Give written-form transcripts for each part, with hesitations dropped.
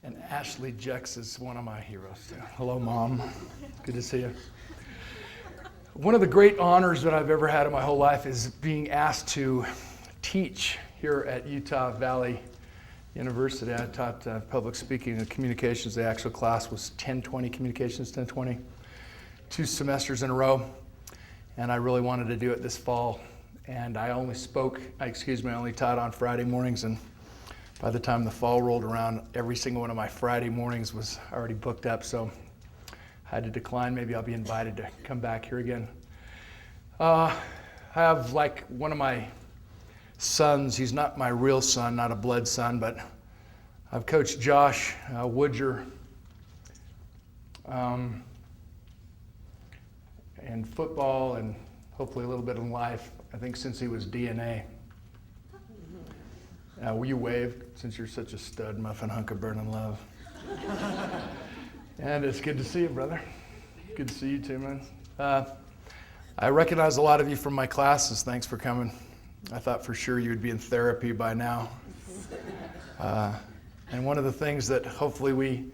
And Ashley Jex is one of my heroes too. Hello, Mom. Good to see you. One of the great honors that I've ever had in my whole life is being asked to teach here at Utah Valley University. I taught public speaking and communications. The actual class was 1020 communications, 1020, 2 semesters in a row. And I really wanted to do it this fall. And I only taught on Friday mornings, and by the time the fall rolled around, every single one of my Friday mornings was already booked up, so I had to decline. Maybe I'll be invited to come back here again. I have one of my sons. He's not my real son, not a blood son, but I've coached Josh Woodger in football and hopefully a little bit in life, I think since he was DNA. Will you wave, since you're such a stud, muffin hunk of burning love? And it's good to see you, brother. Good to see you too, man. I recognize a lot of you from my classes. Thanks for coming. I thought for sure you would be in therapy by now. And one of the things that hopefully we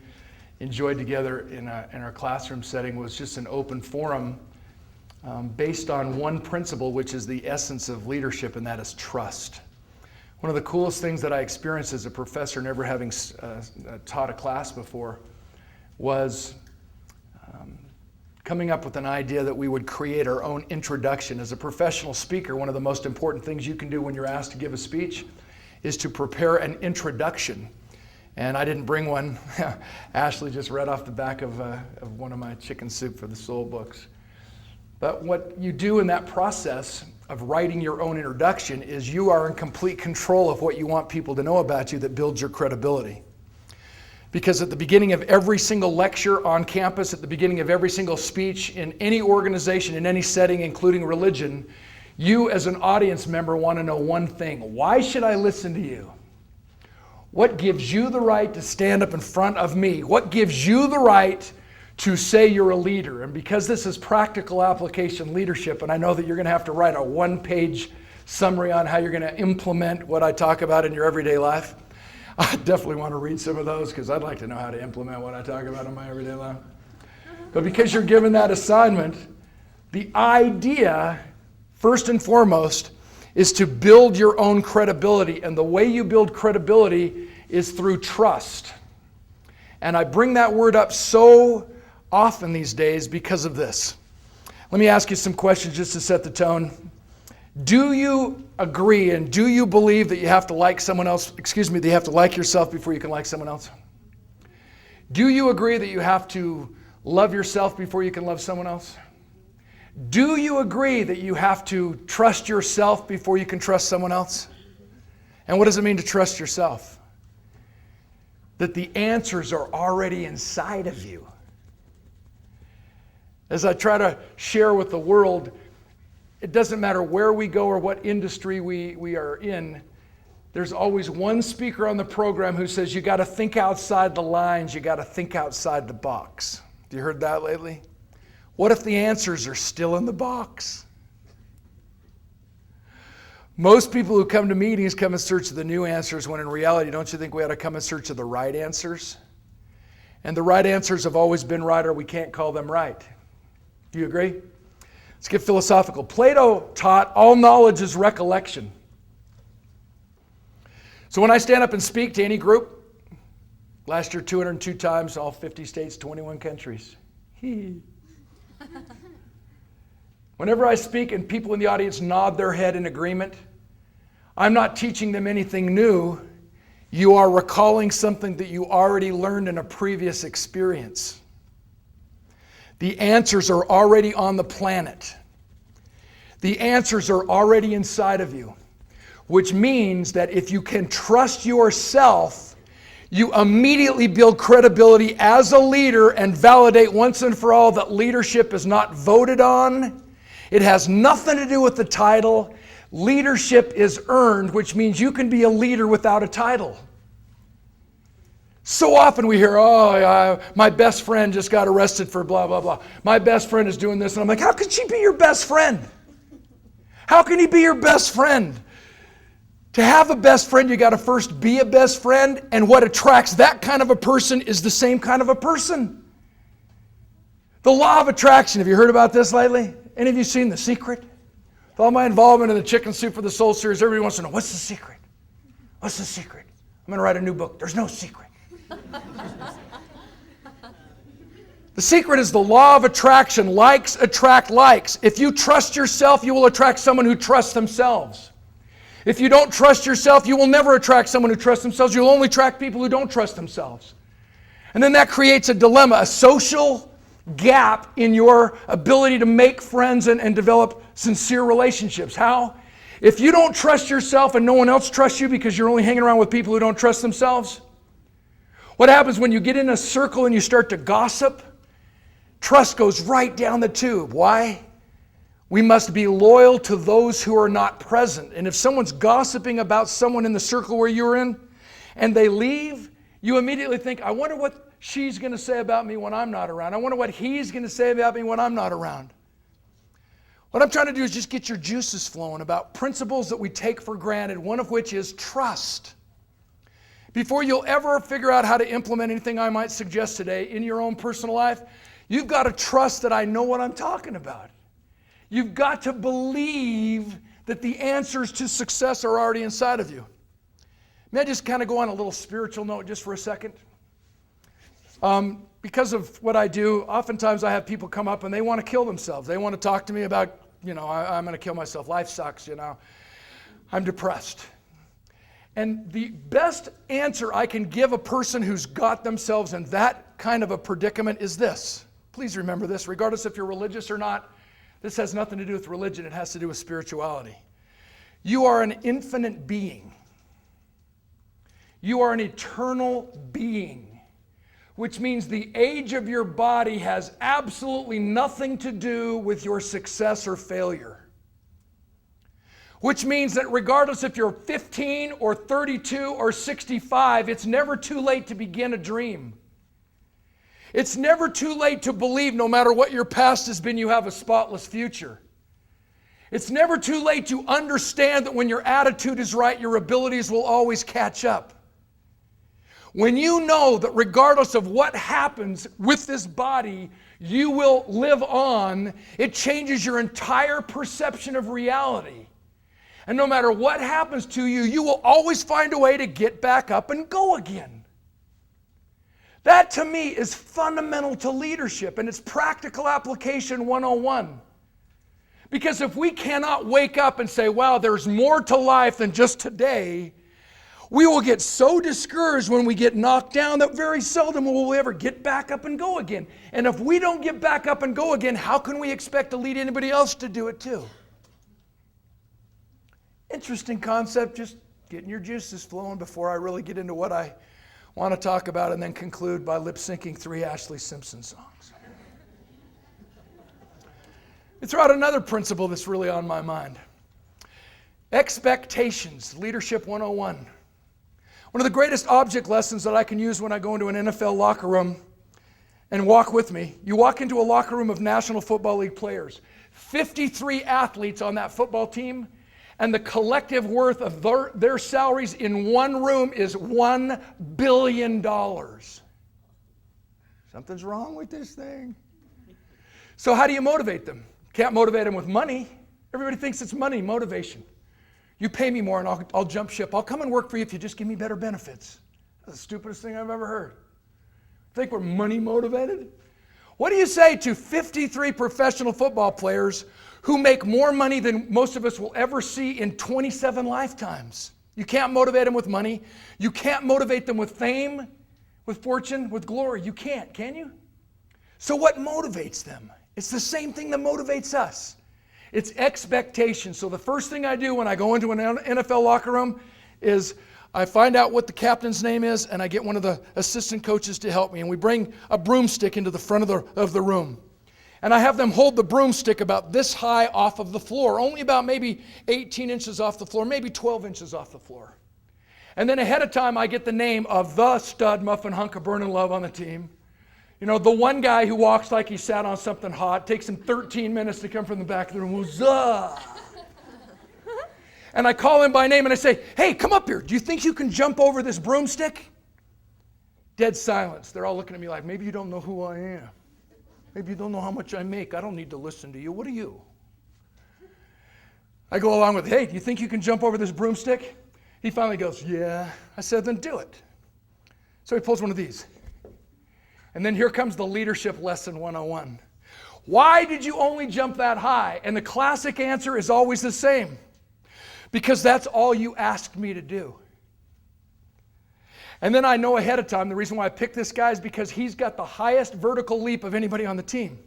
enjoyed together in our classroom setting was just an open forum based on one principle, which is the essence of leadership, and that is trust. One of the coolest things that I experienced as a professor, never having taught a class before, was coming up with an idea that we would create our own introduction. As a professional speaker, one of the most important things you can do when you're asked to give a speech is to prepare an introduction. And I didn't bring one. Ashley just read off the back of one of my Chicken Soup for the Soul books. But what you do in that process of writing your own introduction is you are in complete control of what you want people to know about you that builds your credibility. Because at the beginning of every single lecture on campus, at the beginning of every single speech in any organization, in any setting, including religion, you as an audience member want to know one thing. Why should I listen to you? What gives you the right to stand up in front of me? What gives you the right to say you're a leader? And because this is practical application leadership, and I know that you're going to have to write a one-page summary on how you're going to implement what I talk about in your everyday life, I definitely want to read some of those because I'd like to know how to implement what I talk about in my everyday life. But because you're given that assignment, the idea, first and foremost, is to build your own credibility. And the way you build credibility is through trust. And I bring that word up so often these days because of this. Let me ask you some questions just to set the tone. Do you agree and do you believe that you have to like someone else, that you have to like yourself before you can like someone else? Do you agree that you have to love yourself before you can love someone else? Do you agree that you have to trust yourself before you can trust someone else? And what does it mean to trust yourself? That the answers are already inside of you. As I try to share with the world, it doesn't matter where we go or what industry we are in, there's always one speaker on the program who says you got to think outside the lines, you got to think outside the box. Have you heard that lately? What if the answers are still in the box? Most people who come to meetings come in search of the new answers, when in reality, don't you think we ought to come in search of the right answers? And the right answers have always been right, or we can't call them right. Do you agree? Let's get philosophical. Plato taught all knowledge is recollection. So when I stand up and speak to any group, last year 202 times, all 50 states, 21 countries. Whenever I speak and people in the audience nod their head in agreement, I'm not teaching them anything new. You are recalling something that you already learned in a previous experience. The answers are already on the planet. The answers are already inside of you, which means that if you can trust yourself, you immediately build credibility as a leader and validate once and for all that leadership is not voted on. It has nothing to do with the title. Leadership is earned, which means you can be a leader without a title. So often we hear, my best friend just got arrested for blah, blah, blah. My best friend is doing this. And I'm like, how could she be your best friend? How can he be your best friend? To have a best friend, you got to first be a best friend, and what attracts that kind of a person is the same kind of a person. The law of attraction, have you heard about this lately? Any of you seen The Secret? With all my involvement in the Chicken Soup for the Soul series, everybody wants to know, what's the secret? What's the secret? I'm going to write a new book. There's no secret. The secret is the law of attraction. Likes attract likes. If you trust yourself, you will attract someone who trusts themselves. If you don't trust yourself, you will never attract someone who trusts themselves. You'll only attract people who don't trust themselves. And then that creates a dilemma, a social gap in your ability to make friends and develop sincere relationships. How? If you don't trust yourself and no one else trusts you because you're only hanging around with people who don't trust themselves, what happens when you get in a circle and you start to gossip? Trust goes right down the tube. Why? We must be loyal to those who are not present. And if someone's gossiping about someone in the circle where you're in and they leave, you immediately think, I wonder what she's going to say about me when I'm not around. I wonder what he's going to say about me when I'm not around. What I'm trying to do is just get your juices flowing about principles that we take for granted, one of which is trust. Before you'll ever figure out how to implement anything I might suggest today in your own personal life, you've got to trust that I know what I'm talking about. You've got to believe that the answers to success are already inside of you. May I just kind of go on a little spiritual note just for a second? Because of what I do, oftentimes I have people come up and they want to kill themselves. They want to talk to me about, I'm going to kill myself. Life sucks, I'm depressed. And the best answer I can give a person who's got themselves in that kind of a predicament is this. Please remember this, regardless if you're religious or not. This has nothing to do with religion. It has to do with spirituality. You are an infinite being. You are an eternal being, which means the age of your body has absolutely nothing to do with your success or failure. Which means that regardless if you're 15 or 32 or 65, it's never too late to begin a dream. It's never too late to believe, no matter what your past has been, you have a spotless future. It's never too late to understand that when your attitude is right, your abilities will always catch up. When you know that regardless of what happens with this body, you will live on, it changes your entire perception of reality. And no matter what happens to you, you will always find a way to get back up and go again. That to me is fundamental to leadership, and it's practical application 101. Because if we cannot wake up and say, wow, there's more to life than just today, we will get so discouraged when we get knocked down that very seldom will we ever get back up and go again. And if we don't get back up and go again, how can we expect to lead anybody else to do it too? Interesting concept, just getting your juices flowing before I really get into what I want to talk about and then conclude by lip-syncing 3 Ashley Simpson songs. Let me throw out another principle that's really on my mind. Expectations, Leadership 101. One of the greatest object lessons that I can use when I go into an NFL locker room, and walk with me, you walk into a locker room of National Football League players, 53 athletes on that football team, and the collective worth of their salaries in one room is $1 billion. Something's wrong with this thing. So how do you motivate them? Can't motivate them with money. Everybody thinks it's money motivation. You pay me more and I'll jump ship. I'll come and work for you if you just give me better benefits. That's the stupidest thing I've ever heard. Think we're money motivated? What do you say to 53 professional football players who make more money than most of us will ever see in 27 lifetimes? You can't motivate them with money. You can't motivate them with fame, with fortune, with glory. You can't, can you? So what motivates them? It's the same thing that motivates us. It's expectation. So the first thing I do when I go into an NFL locker room is I find out what the captain's name is, and I get one of the assistant coaches to help me, and we bring a broomstick into the front of the room. And I have them hold the broomstick about this high off of the floor, only about maybe 18 inches off the floor, maybe 12 inches off the floor. And then ahead of time, I get the name of the stud muffin hunk of burning love on the team. You know, the one guy who walks like he sat on something hot, takes him 13 minutes to come from the back of the room. Huzzah! and I call him by name and I say, hey, come up here. Do you think you can jump over this broomstick? Dead silence. They're all looking at me like, maybe you don't know who I am. Maybe you don't know how much I make. I don't need to listen to you. What are you? I go along with, hey, do you think you can jump over this broomstick? He finally goes, yeah. I said, then do it. So he pulls one of these. And then here comes the leadership lesson 101. Why did you only jump that high? And the classic answer is always the same. Because that's all you asked me to do. And then I know ahead of time the reason why I picked this guy is because he's got the highest vertical leap of anybody on the team.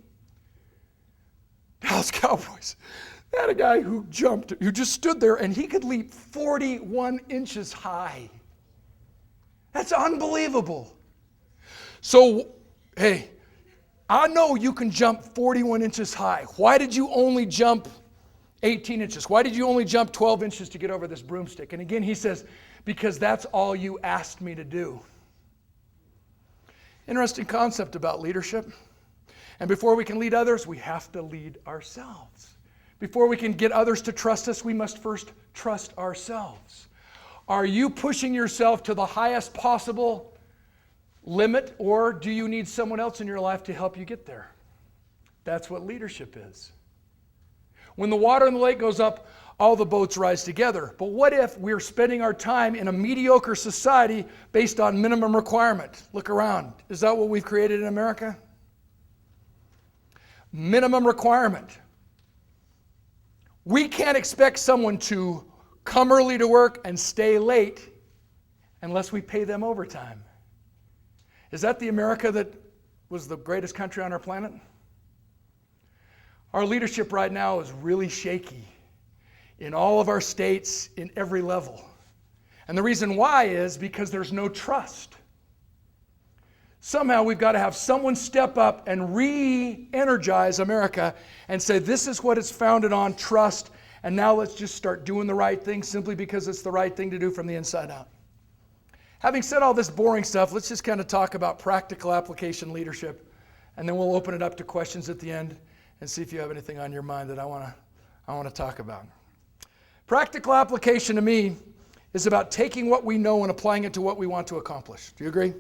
Dallas Cowboys. They had a guy who just stood there and he could leap 41 inches high. That's unbelievable. So, hey, I know you can jump 41 inches high. Why did you only jump 18 inches? Why did you only jump 12 inches to get over this broomstick? And again, he says, because that's all you asked me to do. Interesting concept about leadership. And before we can lead others, we have to lead ourselves. Before we can get others to trust us, we must first trust ourselves. Are you pushing yourself to the highest possible limit, or do you need someone else in your life to help you get there? That's what leadership is. When the water in the lake goes up, all the boats rise together. But what if we're spending our time in a mediocre society based on minimum requirement? Look around. Is that what we've created in America? Minimum requirement. We can't expect someone to come early to work and stay late unless we pay them overtime. Is that the America that was the greatest country on our planet? Our leadership right now is really shaky in all of our states, in every level. And the reason why is because there's no trust. Somehow we've got to have someone step up and re-energize America and say, this is what it's founded on, trust, and now let's just start doing the right thing simply because it's the right thing to do from the inside out. Having said all this boring stuff, let's just kind of talk about practical application leadership, and then we'll open it up to questions at the end and see if you have anything on your mind that I want to talk about. Practical application to me is about taking what we know and applying it to what we want to accomplish. Do you agree?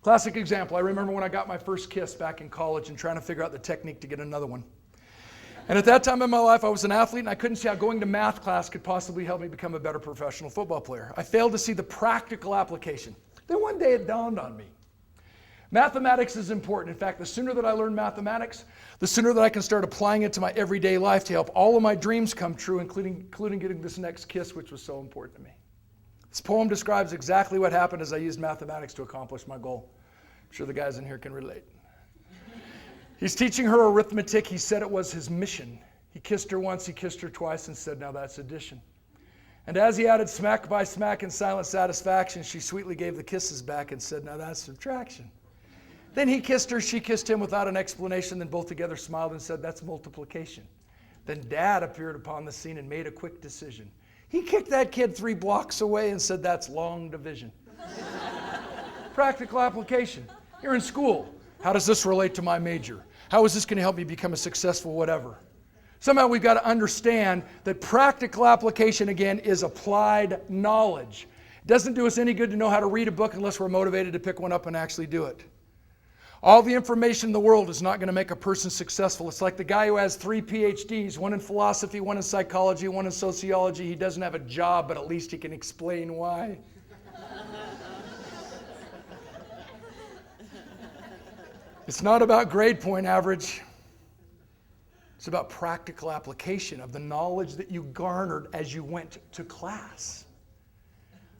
Classic example, I remember when I got my first kiss back in college and trying to figure out the technique to get another one. And at that time in my life, I was an athlete and I couldn't see how going to math class could possibly help me become a better professional football player. I failed to see the practical application. Then one day it dawned on me. Mathematics is important. In fact, the sooner that I learn mathematics, the sooner that I can start applying it to my everyday life to help all of my dreams come true, including getting this next kiss, which was so important to me. This poem describes exactly what happened as I used mathematics to accomplish my goal. I'm sure the guys in here can relate. He's teaching her arithmetic. He said it was his mission. He kissed her once, he kissed her twice, and said, now that's addition. And as he added smack by smack in silent satisfaction, she sweetly gave the kisses back and said, now that's subtraction. Then he kissed her, she kissed him without an explanation, then both together smiled and said, that's multiplication. Then Dad appeared upon the scene and made a quick decision. He kicked that kid 3 blocks away and said, that's long division. Practical application. You're in school. How does this relate to my major? How is this going to help me become a successful whatever? Somehow we've got to understand that practical application, again, is applied knowledge. It doesn't do us any good to know how to read a book unless we're motivated to pick one up and actually do it. All the information in the world is not going to make a person successful. It's like the guy who has 3 PhDs, one in philosophy, one in psychology, one in sociology. He doesn't have a job, but at least he can explain why. It's not about grade point average. It's about practical application of the knowledge that you garnered as you went to class.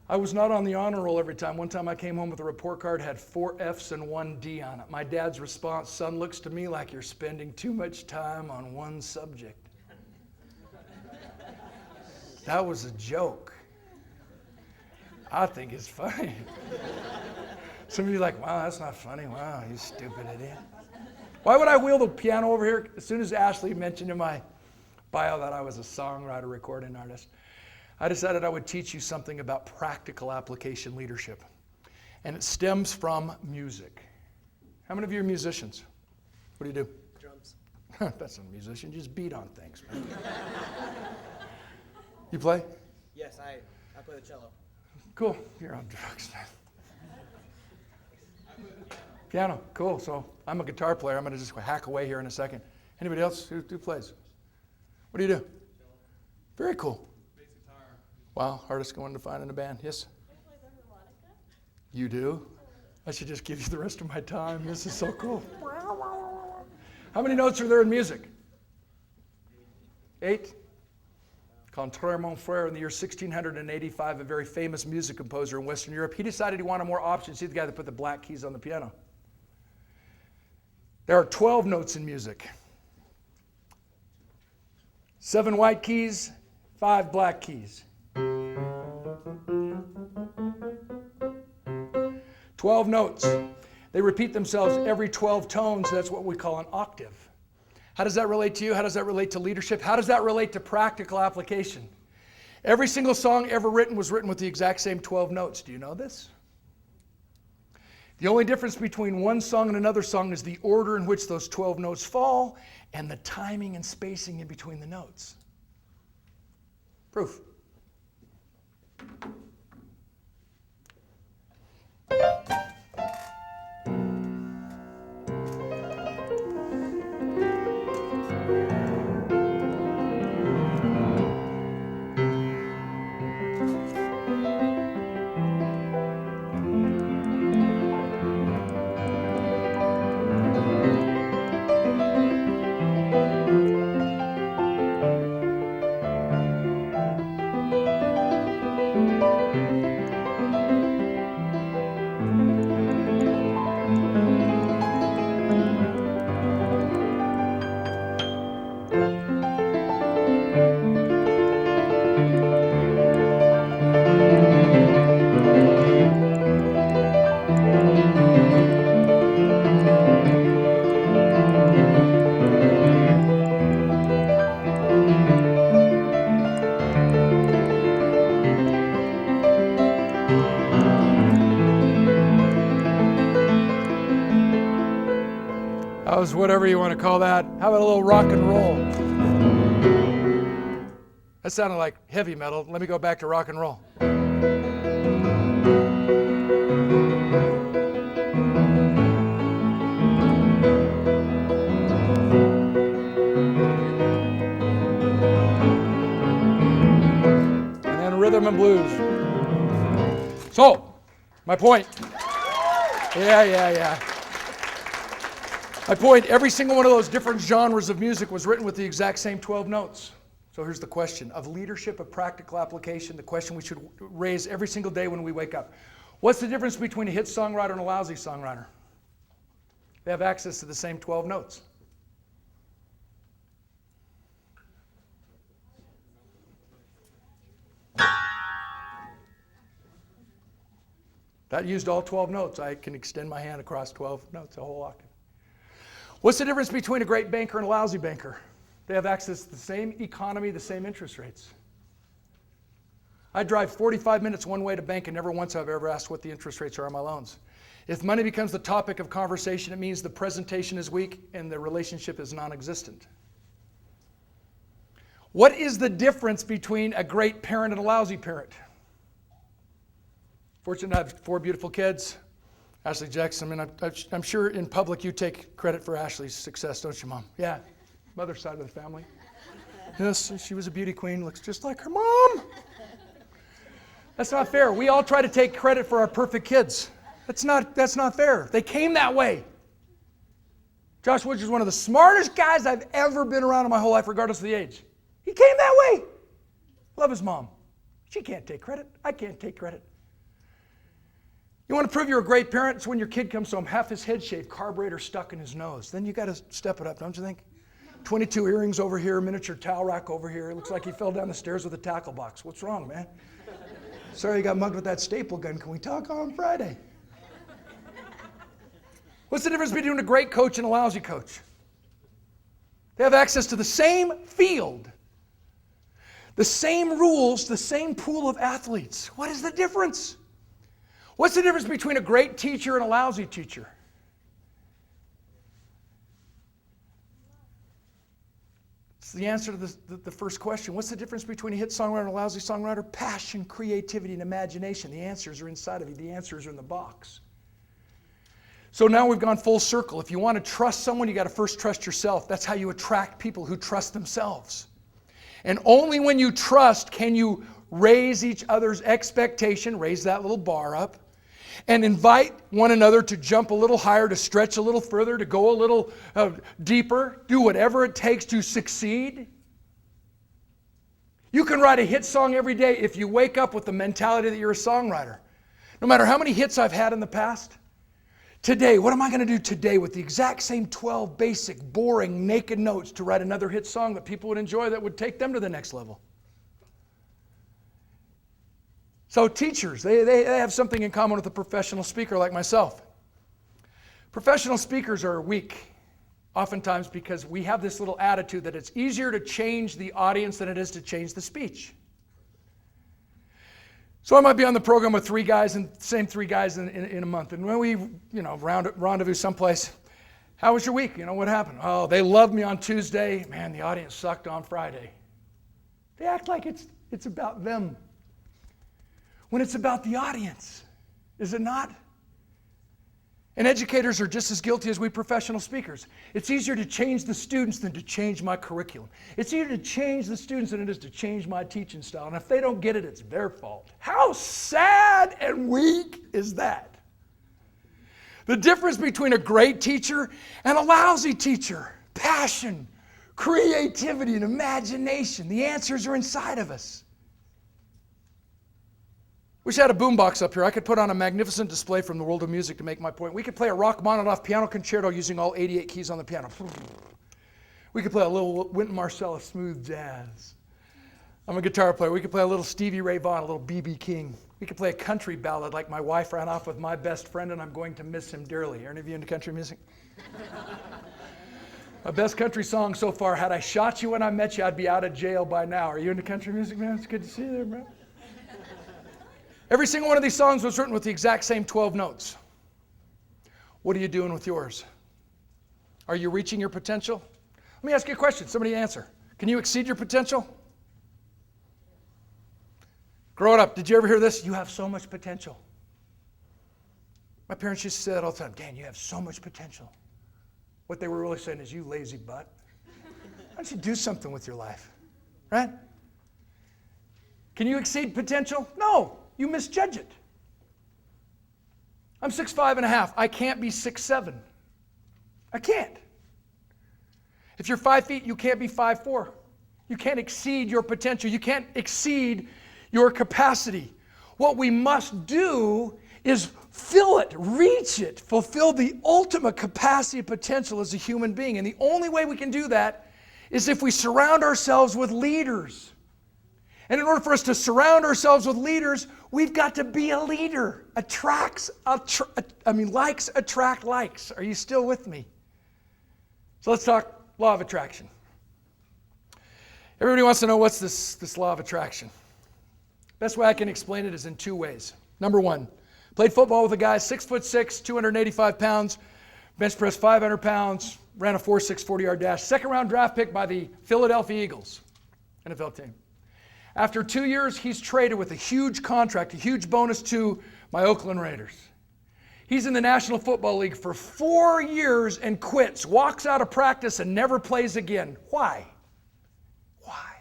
I was not on the honor roll every time. One time I came home with a report card, had 4 F's and 1 D on it. My dad's response, son, looks to me like you're spending too much time on one subject. That was a joke. I think it's funny. Some of you are like, wow, that's not funny. Wow, you stupid idiot. Why would I wheel the piano over here? As soon as Ashley mentioned in my bio that I was a songwriter, recording artist, I decided I would teach you something about practical application leadership. And it stems from music. How many of you are musicians? What do you do? Drums. That's not a musician. You just beat on things, man. You play? Yes, I play the cello. Cool. You're on drugs, man. Piano. Cool. So I'm a guitar player. I'm going to just hack away here in a second. Anybody else who plays? What do you do? Very cool. Bass guitar. Wow. Hardest one to find in a band. Yes? I play the harmonica. You do? I should just give you the rest of my time. This is so cool. How many notes are there in music? 8? Contraire mon frère, in the year 1685, a very famous music composer in Western Europe, he decided he wanted more options. He's the guy that put the black keys on the piano. There are 12 notes in music. 7 white keys, 5 black keys. 12 notes. They repeat themselves every 12 tones. That's what we call an octave. How does that relate to you? How does that relate to leadership? How does that relate to practical application? Every single song ever written was written with the exact same 12 notes. Do you know this? The only difference between one song and another song is the order in which those 12 notes fall and the timing and spacing in between the notes. Proof. Whatever you want to call that. How about a little rock and roll? That sounded like heavy metal. Let me go back to rock and roll. And then rhythm and blues. So, my point. Yeah. My point, every single one of those different genres of music was written with the exact same 12 notes. So here's the question of leadership, of practical application, the question we should raise every single day when we wake up. What's the difference between a hit songwriter and a lousy songwriter? They have access to the same 12 notes. That used all 12 notes. I can extend my hand across 12 notes, a whole octave. What's the difference between a great banker and a lousy banker? They have access to the same economy, the same interest rates. I drive 45 minutes one way to bank, and never once have I ever asked what the interest rates are on my loans. If money becomes the topic of conversation, it means the presentation is weak and the relationship is non-existent. What is the difference between a great parent and a lousy parent? Fortunate to have 4 beautiful kids. Ashley Jackson, I mean, I'm sure in public you take credit for Ashley's success, don't you, Mom? Yeah, mother's side of the family. Yes, she was a beauty queen, looks just like her mom. That's not fair. We all try to take credit for our perfect kids. That's not fair. They came that way. Josh Woods is one of the smartest guys I've ever been around in my whole life, regardless of the age. He came that way. Love his mom. She can't take credit. I can't take credit. You want to prove you're a great parent? It's when your kid comes home, half his head shaved, carburetor stuck in his nose. Then you got to step it up, don't you think? 22 earrings over here, miniature towel rack over here. It looks like he fell down the stairs with a tackle box. What's wrong, man? Sorry you got mugged with that staple gun. Can we talk on Friday? What's the difference between a great coach and a lousy coach? They have access to the same field, the same rules, the same pool of athletes. What is the difference? What's the difference between a great teacher and a lousy teacher? It's the answer to the first question. What's the difference between a hit songwriter and a lousy songwriter? Passion, creativity, and imagination. The answers are inside of you. The answers are in the box. So now we've gone full circle. If you want to trust someone, you got to first trust yourself. That's how you attract people who trust themselves. And only when you trust can you raise each other's expectation, raise that little bar up, and invite one another to jump a little higher, to stretch a little further, to go a little deeper, do whatever it takes to succeed. You can write a hit song every day if you wake up with the mentality that you're a songwriter. No matter how many hits I've had in the past, today, what am I going to do today with the exact same 12 basic, boring, naked notes to write another hit song that people would enjoy, that would take them to the next level? So teachers, they have something in common with a professional speaker like myself. Professional speakers are weak, oftentimes because we have this little attitude that it's easier to change the audience than it is to change the speech. So I might be on the program with three guys, and same three guys in a month. And when we, rendezvous someplace, how was your week? What happened? Oh, they loved me on Tuesday. Man, the audience sucked on Friday. They act like it's about them, when it's about the audience, is it not? And educators are just as guilty as we professional speakers. It's easier to change the students than to change my curriculum. It's easier to change the students than it is to change my teaching style. And if they don't get it, it's their fault. How sad and weak is that? The difference between a great teacher and a lousy teacher: passion, creativity, and imagination. The answers are inside of us. Wish I had a boombox up here. I could put on a magnificent display from the world of music to make my point. We could play a Rachmaninoff piano concerto using all 88 keys on the piano. We could play a little Wynton Marsalis smooth jazz. I'm a guitar player. We could play a little Stevie Ray Vaughan, a little B.B. King. We could play a country ballad like My Wife Ran Off with My Best Friend and I'm Going to Miss Him Dearly. Are any of you into country music? My best country song so far: Had I Shot You When I Met You, I'd Be Out of Jail by Now. Are you into country music, man? It's good to see you there, bro. Every single one of these songs was written with the exact same 12 notes. What are you doing with yours? Are you reaching your potential? Let me ask you a question. Somebody answer. Can you exceed your potential? Growing up, did you ever hear this? You have so much potential. My parents used to say that all the time. Dan, you have so much potential. What they were really saying is, you lazy butt. Why don't you do something with your life? Right? Can you exceed potential? No. You misjudge it. I'm 6'5.5". I can't be 6'7". I can't. If you're 5 feet, you can't be 5'4". You can't exceed your potential. You can't exceed your capacity. What we must do is fill it, reach it, fulfill the ultimate capacity and potential as a human being. And the only way we can do that is if we surround ourselves with leaders. And in order for us to surround ourselves with leaders, we've got to be a leader. Likes attract likes. Are you still with me? So let's talk law of attraction. Everybody wants to know, what's this law of attraction? Best way I can explain it is in two ways. Number one, played football with a guy 6'6", 285 pounds, bench press 500 pounds, ran a 4.6 40-yard dash. Second round draft pick by the Philadelphia Eagles, NFL team. After 2 years, he's traded with a huge contract, a huge bonus to my Oakland Raiders. He's in the National Football League for 4 years and quits, walks out of practice and never plays again. Why? Why?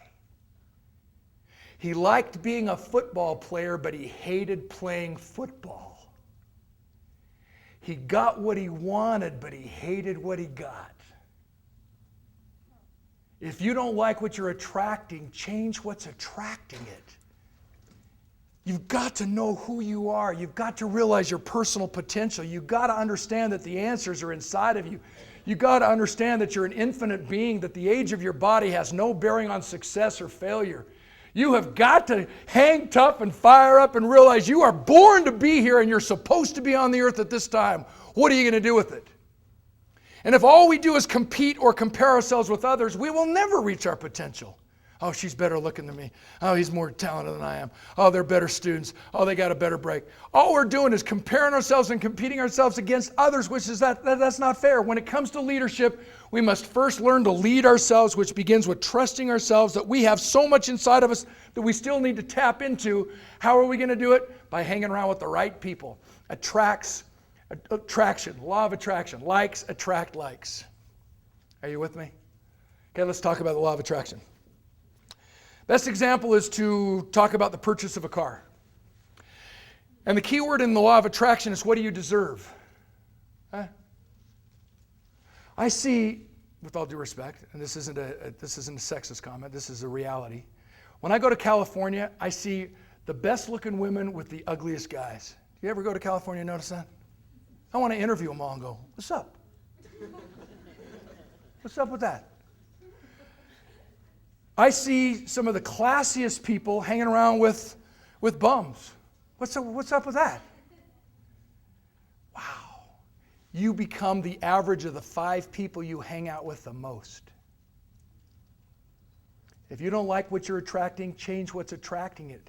He liked being a football player, but he hated playing football. He got what he wanted, but he hated what he got. If you don't like what you're attracting, change what's attracting it. You've got to know who you are. You've got to realize your personal potential. You've got to understand that the answers are inside of you. You've got to understand that you're an infinite being, that the age of your body has no bearing on success or failure. You have got to hang tough and fire up and realize you are born to be here and you're supposed to be on the earth at this time. What are you going to do with it? And if all we do is compete or compare ourselves with others, we will never reach our potential. Oh, she's better looking than me. Oh, he's more talented than I am. Oh, they're better students. Oh, they got a better break. All we're doing is comparing ourselves and competing ourselves against others, which is that's not fair. When it comes to leadership, we must first learn to lead ourselves, which begins with trusting ourselves that we have so much inside of us that we still need to tap into. How are we going to do it? By hanging around with the right people. Attraction, law of attraction. Likes attract likes. Are you with me? Okay, let's talk about the law of attraction. Best example is to talk about the purchase of a car. And the key word in the law of attraction is, what do you deserve? Huh? I see, with all due respect, and this isn't a sexist comment, this is a reality. When I go to California, I see the best looking women with the ugliest guys. Do you ever go to California and notice that? I want to interview them all and go, what's up? What's up with that? I see some of the classiest people hanging around with bums. What's up with that? Wow. You become the average of the 5 people you hang out with the most. If you don't like what you're attracting, change what's attracting it.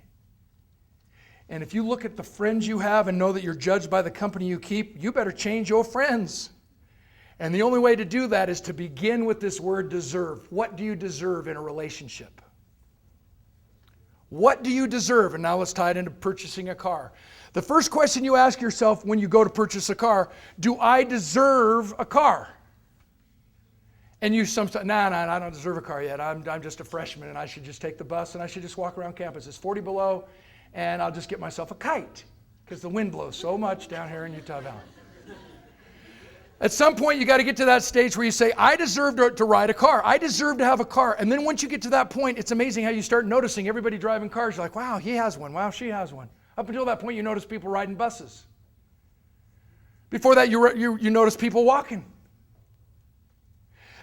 And if you look at the friends you have and know that you're judged by the company you keep, you better change your friends. And the only way to do that is to begin with this word deserve. What do you deserve in a relationship? What do you deserve? And now let's tie it into purchasing a car. The first question you ask yourself when you go to purchase a car, do I deserve a car? And you sometimes, no, I don't deserve a car yet. I'm just a freshman and I should just take the bus and I should just walk around campus. It's 40 below and I'll just get myself a kite because the wind blows so much down here in Utah Valley. At some point, you got to get to that stage where you say, I deserve to ride a car. I deserve to have a car. And then once you get to that point, it's amazing how you start noticing everybody driving cars. You're like, wow, he has one. Wow, she has one. Up until that point, you notice people riding buses. Before that, you notice people walking.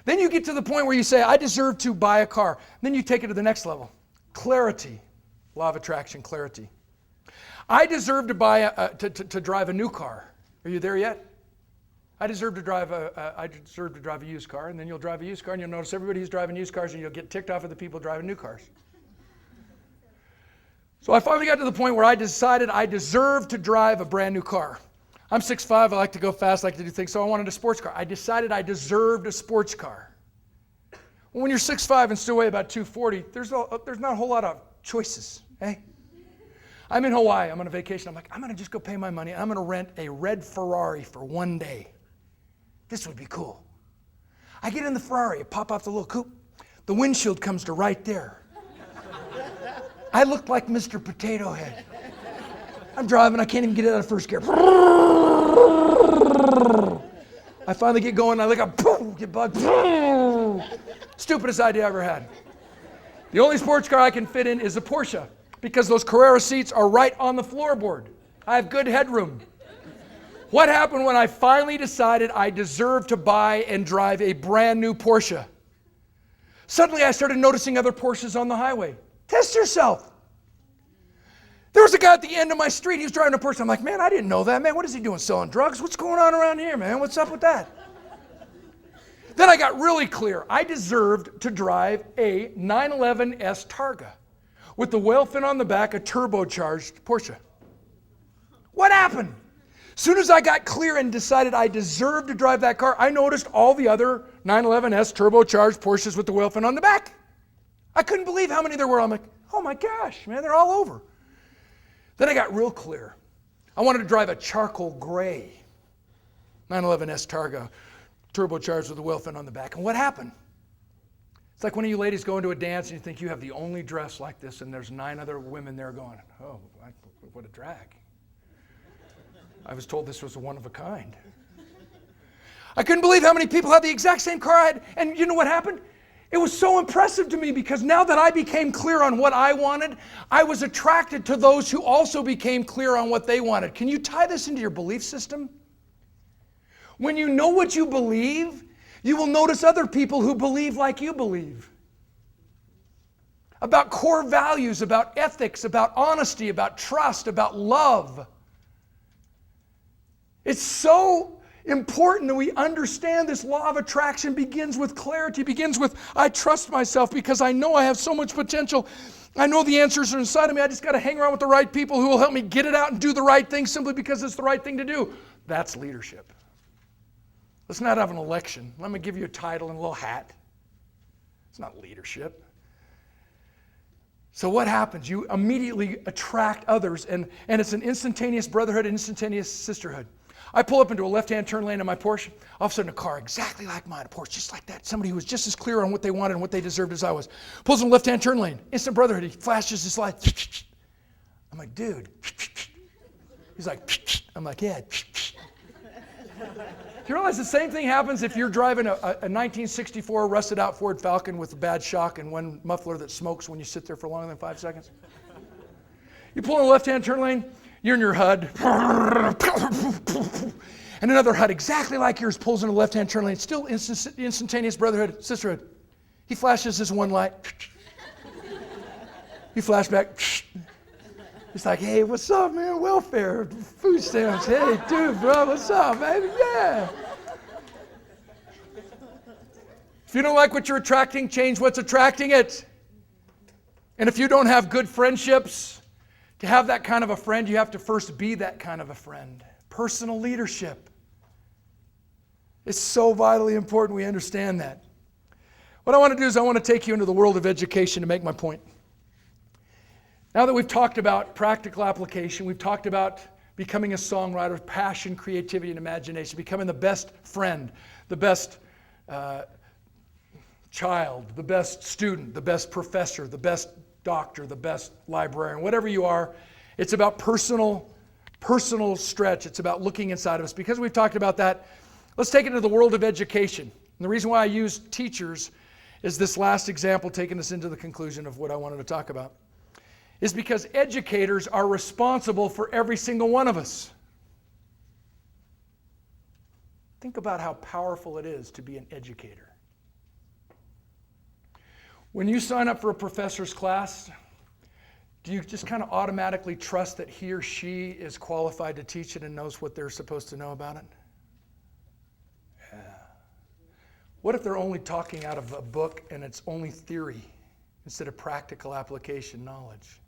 Then you get to the point where you say, I deserve to buy a car. Then you take it to the next level. Clarity. Law of attraction, clarity. I deserve to to drive a new car. Are you there yet? I deserve to drive a used car, and then you'll drive a used car, and you'll notice everybody who's driving used cars, and you'll get ticked off at the people driving new cars. So I finally got to the point where I decided I deserve to drive a brand new car. I'm 6'5", I like to go fast, I like to do things, so I wanted a sports car. I decided I deserved a sports car. Well, when you're 6'5" and still weigh about 240, there's not a whole lot of choices, eh? I'm in Hawaii, I'm on a vacation, I'm like, I'm gonna just go pay my money, I'm gonna rent a red Ferrari for one day. This would be cool. I get in the Ferrari, I pop off the little coupe. The windshield comes to right there. I look like Mr. Potato Head. I'm driving, I can't even get it out of first gear. I finally get going, I look up, boom, get bugged. Stupidest idea I ever had. The only sports car I can fit in is a Porsche because those Carrera seats are right on the floorboard. I have good headroom. What happened when I finally decided I deserved to buy and drive a brand new Porsche? Suddenly I started noticing other Porsches on the highway. Test yourself. There was a guy at the end of my street, he was driving a Porsche. I'm like, man, I didn't know that, man. What is he doing, selling drugs? What's going on around here, man? What's up with that? Then I got really clear. I deserved to drive a 911S Targa with the whale fin on the back, a turbocharged Porsche. What happened? As soon as I got clear and decided I deserved to drive that car, I noticed all the other 911S turbocharged Porsches with the whale fin on the back. I couldn't believe how many there were. I'm like, oh my gosh, man, they're all over. Then I got real clear. I wanted to drive a charcoal gray 911S Targa turbocharged with the whale fin on the back. And what happened? It's like one of you ladies go into a dance and you think you have the only dress like this and there's 9 other women there going, oh, what a drag. I was told this was a one of a kind. I couldn't believe how many people had the exact same car I had. And you know what happened? It was so impressive to me because now that I became clear on what I wanted, I was attracted to those who also became clear on what they wanted. Can you tie this into your belief system? When you know what you believe, you will notice other people who believe like you believe. About core values, about ethics, about honesty, about trust, about love. It's so important that we understand this law of attraction begins with clarity, begins with, I trust myself because I know I have so much potential. I know the answers are inside of me. I just got to hang around with the right people who will help me get it out and do the right thing simply because it's the right thing to do. That's leadership. Let's not have an election. Let me give you a title and a little hat. It's not leadership. So what happens? You immediately attract others, and it's an instantaneous brotherhood, an instantaneous sisterhood. I pull up into a left-hand turn lane in my Porsche. All of a sudden, a car exactly like mine, a Porsche just like that. Somebody who was just as clear on what they wanted and what they deserved as I was. Pulls in the left-hand turn lane. Instant brotherhood. He flashes his light. I'm like, dude. He's like, I'm like, yeah. Do you realize the same thing happens if you're driving a 1964 rusted out Ford Falcon with a bad shock and one muffler that smokes when you sit there for longer than 5 seconds? You pull in the left-hand turn lane, you're in your HUD, and another HUD exactly like yours pulls in the left-hand turn lane. Still instantaneous brotherhood, sisterhood. He flashes his one light. You flash back. He's like, hey, what's up, man? Welfare, food stamps. Hey, dude, bro, what's up, baby? Yeah. If you don't like what you're attracting, change what's attracting it. And if you don't have good friendships, to have that kind of a friend, you have to first be that kind of a friend. Personal leadership. It's so vitally important we understand that. What I want to do is I want to take you into the world of education to make my point. Now that we've talked about practical application, we've talked about becoming a songwriter, passion, creativity, and imagination, becoming the best friend, the best child, the best student, the best professor, the best doctor, the best librarian, whatever you are. It's about personal stretch. It's about looking inside of us. Because we've talked about that, let's take it into the world of education. And the reason why I use teachers is this last example taking us into the conclusion of what I wanted to talk about. Is because educators are responsible for every single one of us. Think about how powerful it is to be an educator. When you sign up for a professor's class, do you just kind of automatically trust that he or she is qualified to teach it and knows what they're supposed to know about it? Yeah. What if they're only talking out of a book and it's only theory instead of practical application knowledge?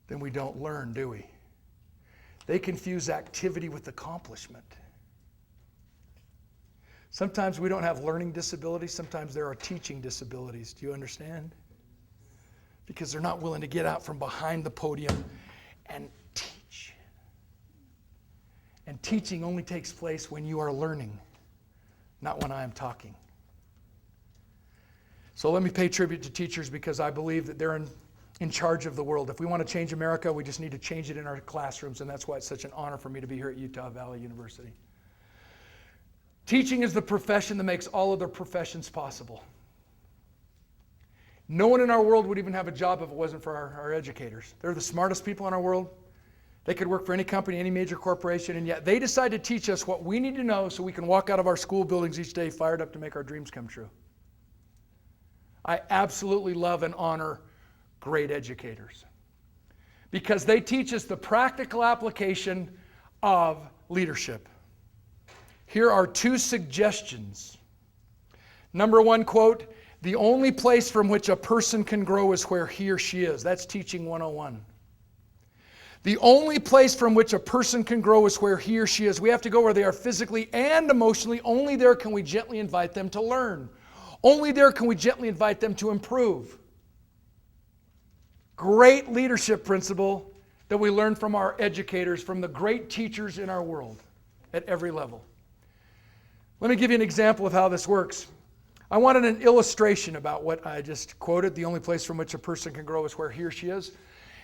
Then we don't learn, do we? They confuse activity with accomplishment. Sometimes we don't have learning disabilities. Sometimes there are teaching disabilities. Do you understand? Because they're not willing to get out from behind the podium and teach. And teaching only takes place when you are learning, not when I am talking. So let me pay tribute to teachers because I believe that they're in charge of the world. If we want to change America, we just need to change it in our classrooms, and that's why it's such an honor for me to be here at Utah Valley University. Teaching is the profession that makes all other professions possible. No one in our world would even have a job if it wasn't for our educators. They're the smartest people in our world. They could work for any company, any major corporation, and yet they decide to teach us what we need to know so we can walk out of our school buildings each day fired up to make our dreams come true. I absolutely love and honor great educators because they teach us the practical application of leadership. Here are 2 suggestions. Number 1, quote, the only place from which a person can grow is where he or she is. That's teaching 101. The only place from which a person can grow is where he or she is. We have to go where they are physically and emotionally. Only there can we gently invite them to learn. Only there can we gently invite them to improve. Great leadership principle that we learn from our educators, from the great teachers in our world at every level. Let me give you an example of how this works. I wanted an illustration about what I just quoted. The only place from which a person can grow is where he or she is.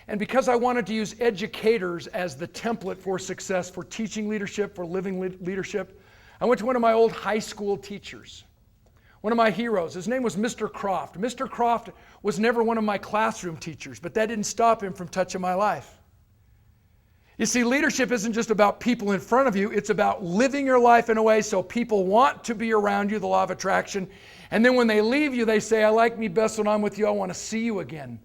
And because I wanted to use educators as the template for success, for teaching leadership, for living leadership, I went to one of my old high school teachers. One of my heroes. His name was Mr. Croft. Mr. Croft was never one of my classroom teachers, but that didn't stop him from touching my life. You see, leadership isn't just about people in front of you. It's about living your life in a way so people want to be around you, the law of attraction. And then when they leave you, they say, I like me best when I'm with you. I want to see you again.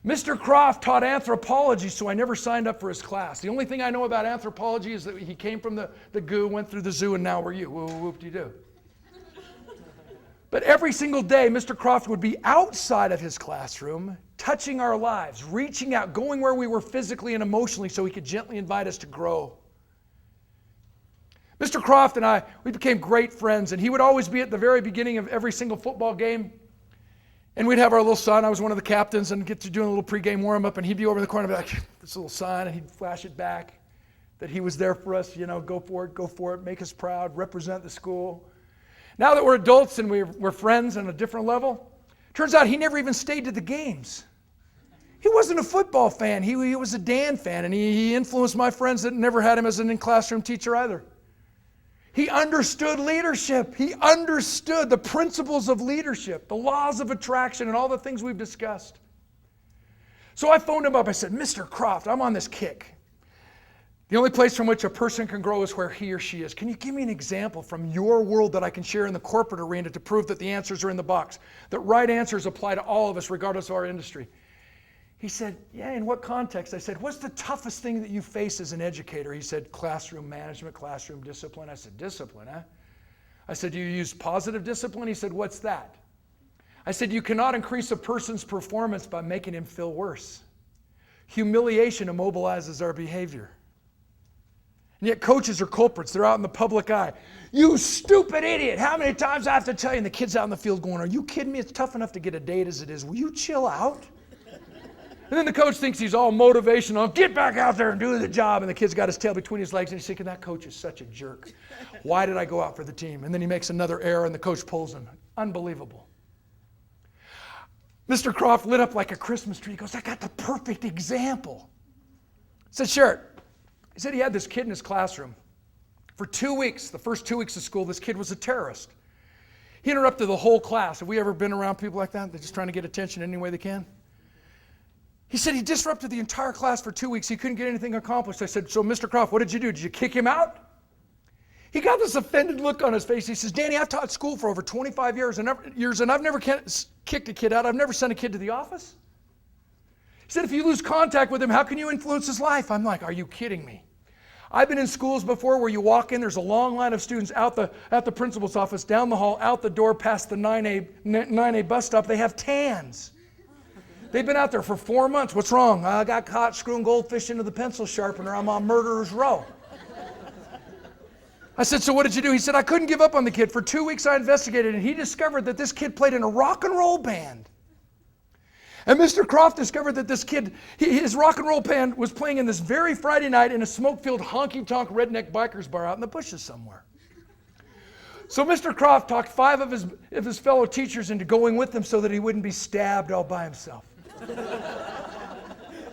Mr. Croft taught anthropology, so I never signed up for his class. The only thing I know about anthropology is that he came from the goo, went through the zoo, and now we're you. Whoop-de-doo. But every single day, Mr. Croft would be outside of his classroom, touching our lives, reaching out, going where we were physically and emotionally so he could gently invite us to grow. Mr. Croft and I, we became great friends, and he would always be at the very beginning of every single football game. And we'd have our little sign. I was one of the captains, and get to doing a little pregame warm-up, and he'd be over in the corner and be like, this little sign, and he'd flash it back that he was there for us, go for it, make us proud, represent the school. Now that we're adults and we're friends on a different level, turns out he never even stayed to the games. He wasn't a football fan. He was a Dan fan, and he influenced my friends that never had him as an in-classroom teacher either. He understood leadership. He understood the principles of leadership, the laws of attraction, and all the things we've discussed. So I phoned him up. I said, Mr. Croft, I'm on this kick. The only place from which a person can grow is where he or she is. Can you give me an example from your world that I can share in the corporate arena to prove that the answers are in the box, that right answers apply to all of us regardless of our industry? He said, yeah, in what context? I said, what's the toughest thing that you face as an educator? He said, classroom management, classroom discipline. I said, discipline, huh? I said, do you use positive discipline? He said, what's that? I said, you cannot increase a person's performance by making him feel worse. Humiliation immobilizes our behavior. And yet coaches are culprits. They're out in the public eye. You stupid idiot. How many times I have to tell you? And the kid's out in the field going, are you kidding me? It's tough enough to get a date as it is. Will you chill out? And then the coach thinks he's all motivational. Get back out there and do the job. And the kid's got his tail between his legs and he's thinking, that coach is such a jerk. Why did I go out for the team? And then he makes another error and the coach pulls him. Unbelievable. Mr. Croft lit up like a Christmas tree. He goes, I got the perfect example. I said, sure. He said he had this kid in his classroom. For 2 weeks, the first 2 weeks of school, this kid was a terrorist. He interrupted the whole class. Have we ever been around people like that? They're just trying to get attention any way they can. He said he disrupted the entire class for 2 weeks. He couldn't get anything accomplished. I said, so Mr. Croft, what did you do? Did you kick him out? He got this offended look on his face. He says, Danny, I've taught school for over 25 years and I've never kicked a kid out. I've never sent a kid to the office. He said, if you lose contact with him, how can you influence his life? I'm like, are you kidding me? I've been in schools before where you walk in, there's a long line of students out the principal's office, down the hall, out the door, past the 9A bus stop. They have tans. They've been out there for 4 months. What's wrong? I got caught screwing goldfish into the pencil sharpener. I'm on murderer's row. I said, so what did you do? He said, I couldn't give up on the kid. For 2 weeks I investigated, and he discovered that this kid played in a rock and roll band. And Mr. Croft discovered that this kid, his rock and roll band was playing in this very Friday night in a smoke-filled honky-tonk redneck bikers bar out in the bushes somewhere. So Mr. Croft talked 5 of his fellow teachers into going with him so that he wouldn't be stabbed all by himself.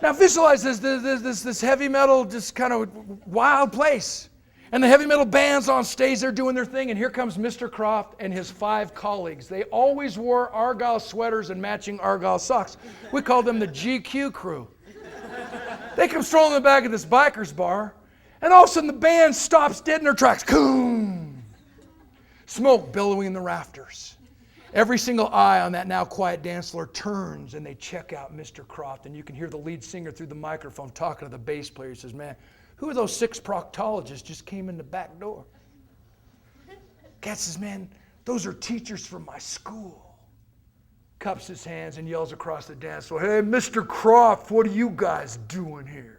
Now visualize this heavy metal, just kind of wild place. And the heavy metal band's on stage, they're doing their thing, and here comes Mr. Croft and his 5 colleagues. They always wore Argyle sweaters and matching Argyle socks. We called them the GQ crew. They come strolling in the back of this biker's bar, and all of a sudden the band stops dead in their tracks. Coom! Smoke billowing in the rafters. Every single eye on that now quiet dance floor turns and they check out Mr. Croft, and you can hear the lead singer through the microphone talking to the bass player. He says, man, who are those 6 proctologists just came in the back door? Cat says, man, those are teachers from my school. Cups his hands and yells across the dance floor, hey, Mr. Croft, what are you guys doing here?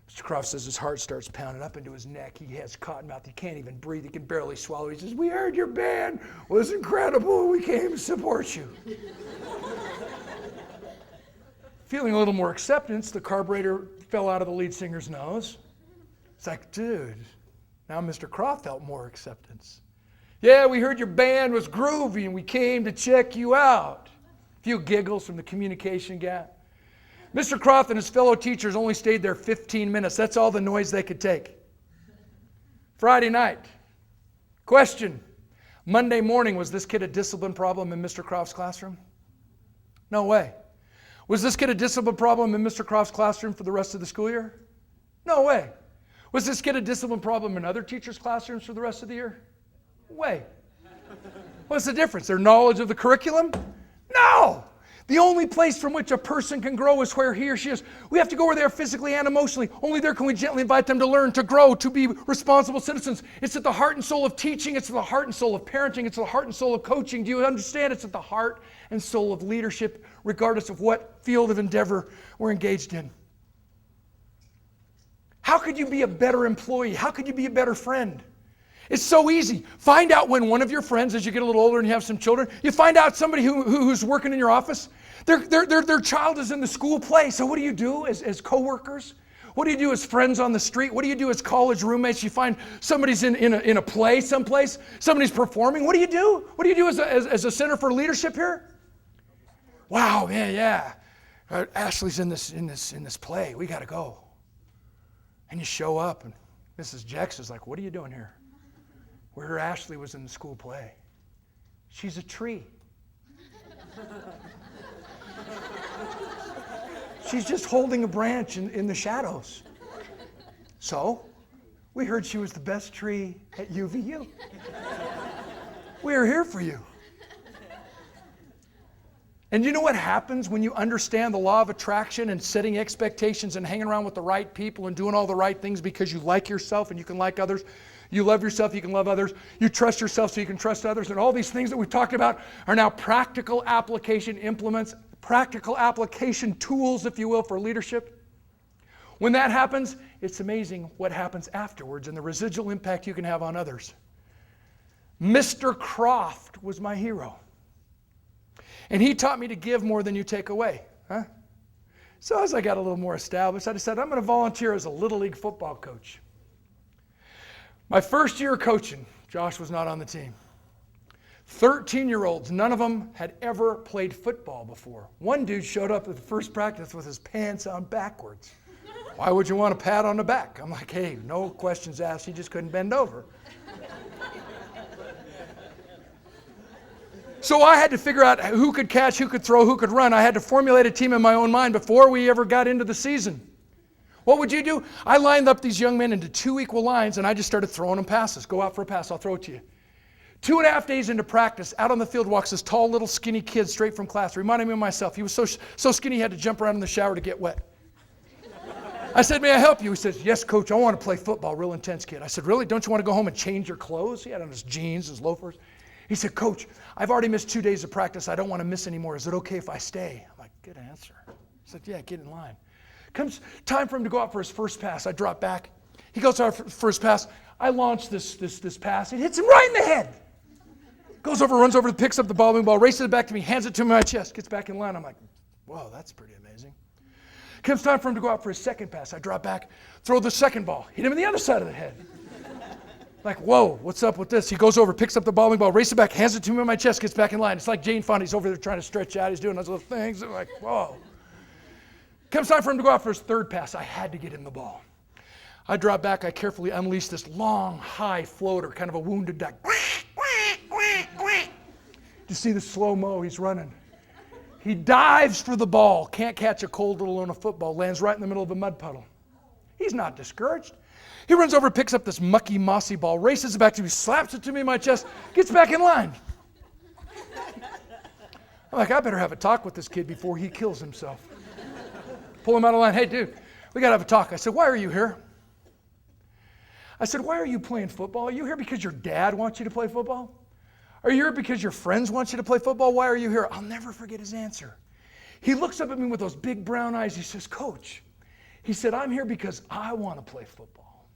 Mr. Croft says his heart starts pounding up into his neck. He has cotton mouth. He can't even breathe. He can barely swallow. He says, we heard your band was incredible. We came to support you. Feeling a little more acceptance, the carburetor fell out of the lead singer's nose. It's like, dude, now Mr. Croft felt more acceptance. Yeah, we heard your band was groovy and we came to check you out. A few giggles from the communication gap. Mr. Croft and his fellow teachers only stayed there 15 minutes. That's all the noise they could take. Friday night. Question. Monday morning, was this kid a discipline problem in Mr. Croft's classroom? No way. Was this kid a discipline problem in Mr. Croft's classroom for the rest of the school year? No way. Was this kid a discipline problem in other teachers' classrooms for the rest of the year? Way. What's the difference? Their knowledge of the curriculum? No! The only place from which a person can grow is where he or she is. We have to go where they are physically and emotionally. Only there can we gently invite them to learn, to grow, to be responsible citizens. It's at the heart and soul of teaching. It's at the heart and soul of parenting. It's at the heart and soul of coaching. Do you understand? It's at the heart and soul of leadership, regardless of what field of endeavor we're engaged in. How could you be a better employee? How could you be a better friend? It's so easy. Find out when one of your friends, as you get a little older and you have some children, you find out somebody who's working in your office, their child is in the school play. So what do you do as coworkers? What do you do as friends on the street? What do you do as college roommates? You find somebody's in a play someplace, somebody's performing. What do you do? What do you do as a Center for Leadership here? Wow, man, yeah. Ashley's in this play. We got to go. And you show up, and Mrs. Jex is like, "What are you doing here?" Where Ashley was in the school play. She's a tree. She's just holding a branch in the shadows. So, we heard she was the best tree at UVU. We are here for you. And you know what happens when you understand the law of attraction and setting expectations and hanging around with the right people and doing all the right things because you like yourself and you can like others? You love yourself, you can love others. You trust yourself so you can trust others. And all these things that we've talked about are now practical application implements, practical application tools, if you will, for leadership. When that happens, it's amazing what happens afterwards and the residual impact you can have on others. Mr. Croft was my hero. And he taught me to give more than you take away. So as I got a little more established, I decided I'm going to volunteer as a Little League football coach. My first year coaching, Josh was not on the team. 13-year-olds, none of them had ever played football before. One dude showed up at the first practice with his pants on backwards. Why would you want a pat on the back? I'm like, hey, no questions asked. He just couldn't bend over. So I had to figure out who could catch, who could throw, who could run. I had to formulate a team in my own mind before we ever got into the season. What would you do? I lined up these young men into 2 equal lines, and I just started throwing them passes. Go out for a pass, I'll throw it to you. 2.5 days into practice, out on the field walks this tall, little, skinny kid straight from class. Reminded me of myself. He was so skinny he had to jump around in the shower to get wet. I said, may I help you? He says, yes, coach, I want to play football. Real intense kid. I said, really? Don't you want to go home and change your clothes? He had on his jeans, his loafers. He said, coach, I've already missed 2 days of practice. I don't want to miss any more. Is it okay if I stay? I'm like, good answer. He said, yeah, get in line. Comes time for him to go out for his first pass. I drop back. He goes out for his pass. I launch this pass. It hits him right in the head. Goes over, runs over, picks up the bowling ball, races it back to me, hands it to me in my chest, gets back in line. I'm like, whoa, that's pretty amazing. Comes time for him to go out for his second pass. I drop back, throw the second ball, hit him in the other side of the head. Like, whoa, what's up with this? He goes over, picks up the bowling ball, races it back, hands it to me in my chest, gets back in line. It's like Jane Fonda. He's over there trying to stretch out. He's doing those little things. I'm like, whoa. Comes time for him to go out for his third pass. I had to get him the ball. I drop back. I carefully unleash this long, high floater, kind of a wounded duck. You see the slow-mo, he's running. He dives for the ball, can't catch a cold little on a football, lands right in the middle of a mud puddle. He's not discouraged. He runs over, picks up this mucky, mossy ball, races it back to me, slaps it to me in my chest, gets back in line. I'm like, I better have a talk with this kid before he kills himself. Pull him out of line. Hey, dude, we got to have a talk. I said, why are you here? I said, why are you playing football? Are you here because your dad wants you to play football? Are you here because your friends want you to play football? Why are you here? I'll never forget his answer. He looks up at me with those big brown eyes. He says, coach, he said, I'm here because I want to play football.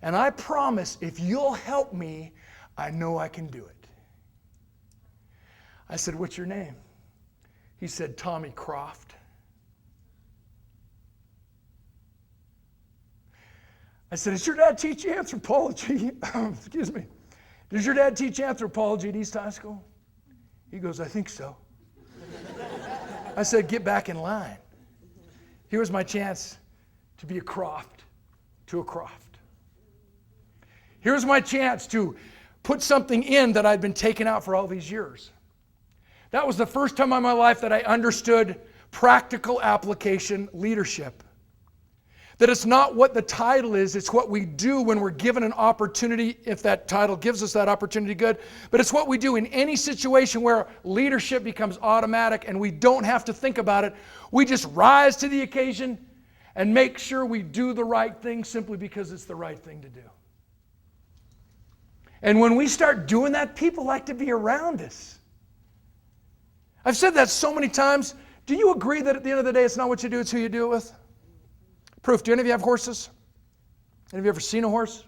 And I promise if you'll help me, I know I can do it. I said, what's your name? He said, Tommy Croft. I said, does your dad teach you anthropology? Excuse me. Does your dad teach anthropology at East High School? He goes, I think so. I said, get back in line. Here was my chance to be a Croft to a Croft. Here's my chance to put something in that I'd been taking out for all these years. That was the first time in my life that I understood practical application leadership. That it's not what the title is, it's what we do when we're given an opportunity, if that title gives us that opportunity, good. But it's what we do in any situation where leadership becomes automatic and we don't have to think about it. We just rise to the occasion and make sure we do the right thing simply because it's the right thing to do. And when we start doing that, people like to be around us. I've said that so many times. Do you agree that at the end of the day, it's not what you do, it's who you do it with? Proof, do any of you have horses? Any of you ever seen a horse?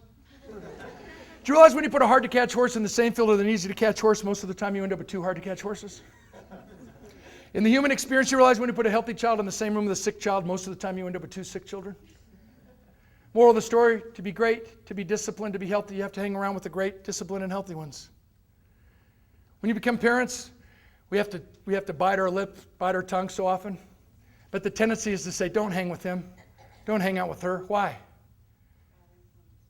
Do you realize when you put a hard-to-catch horse in the same field with an easy-to-catch horse, most of the time you end up with two hard-to-catch horses? In the human experience, you realize when you put a healthy child in the same room with a sick child, most of the time you end up with two sick children? Moral of the story, to be great, to be disciplined, to be healthy, you have to hang around with the great, disciplined, and healthy ones. When you become parents, we have to bite our lip, bite our tongue so often. But the tendency is to say, don't hang with him. Don't hang out with her. Why?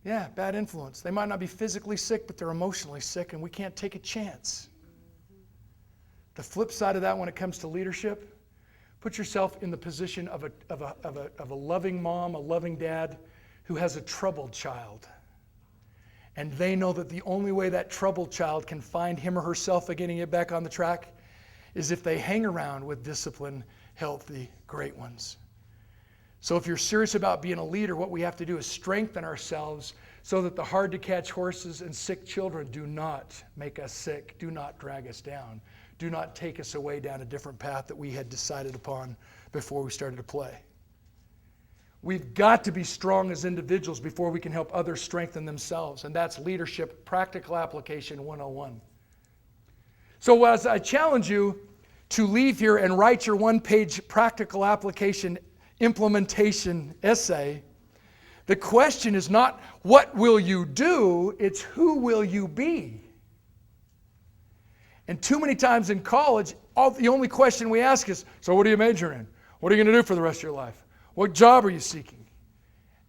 Yeah, bad influence. They might not be physically sick, but they're emotionally sick, and we can't take a chance. The flip side of that when it comes to leadership, put yourself in the position of a loving mom, a loving dad who has a troubled child. And they know that the only way that troubled child can find him or herself again and get back on the track is if they hang around with disciplined, healthy, great ones. So if you're serious about being a leader, what we have to do is strengthen ourselves so that the hard-to-catch horses and sick children do not make us sick, do not drag us down, do not take us away down a different path that we had decided upon before we started to play. We've got to be strong as individuals before we can help others strengthen themselves, and that's leadership practical application 101. So as I challenge you to leave here and write your one-page practical application implementation essay, the question is not what will you do, it's who will you be. And too many times in college, the only question we ask is, so what do you major in? What are you going to do for the rest of your life? What job are you seeking?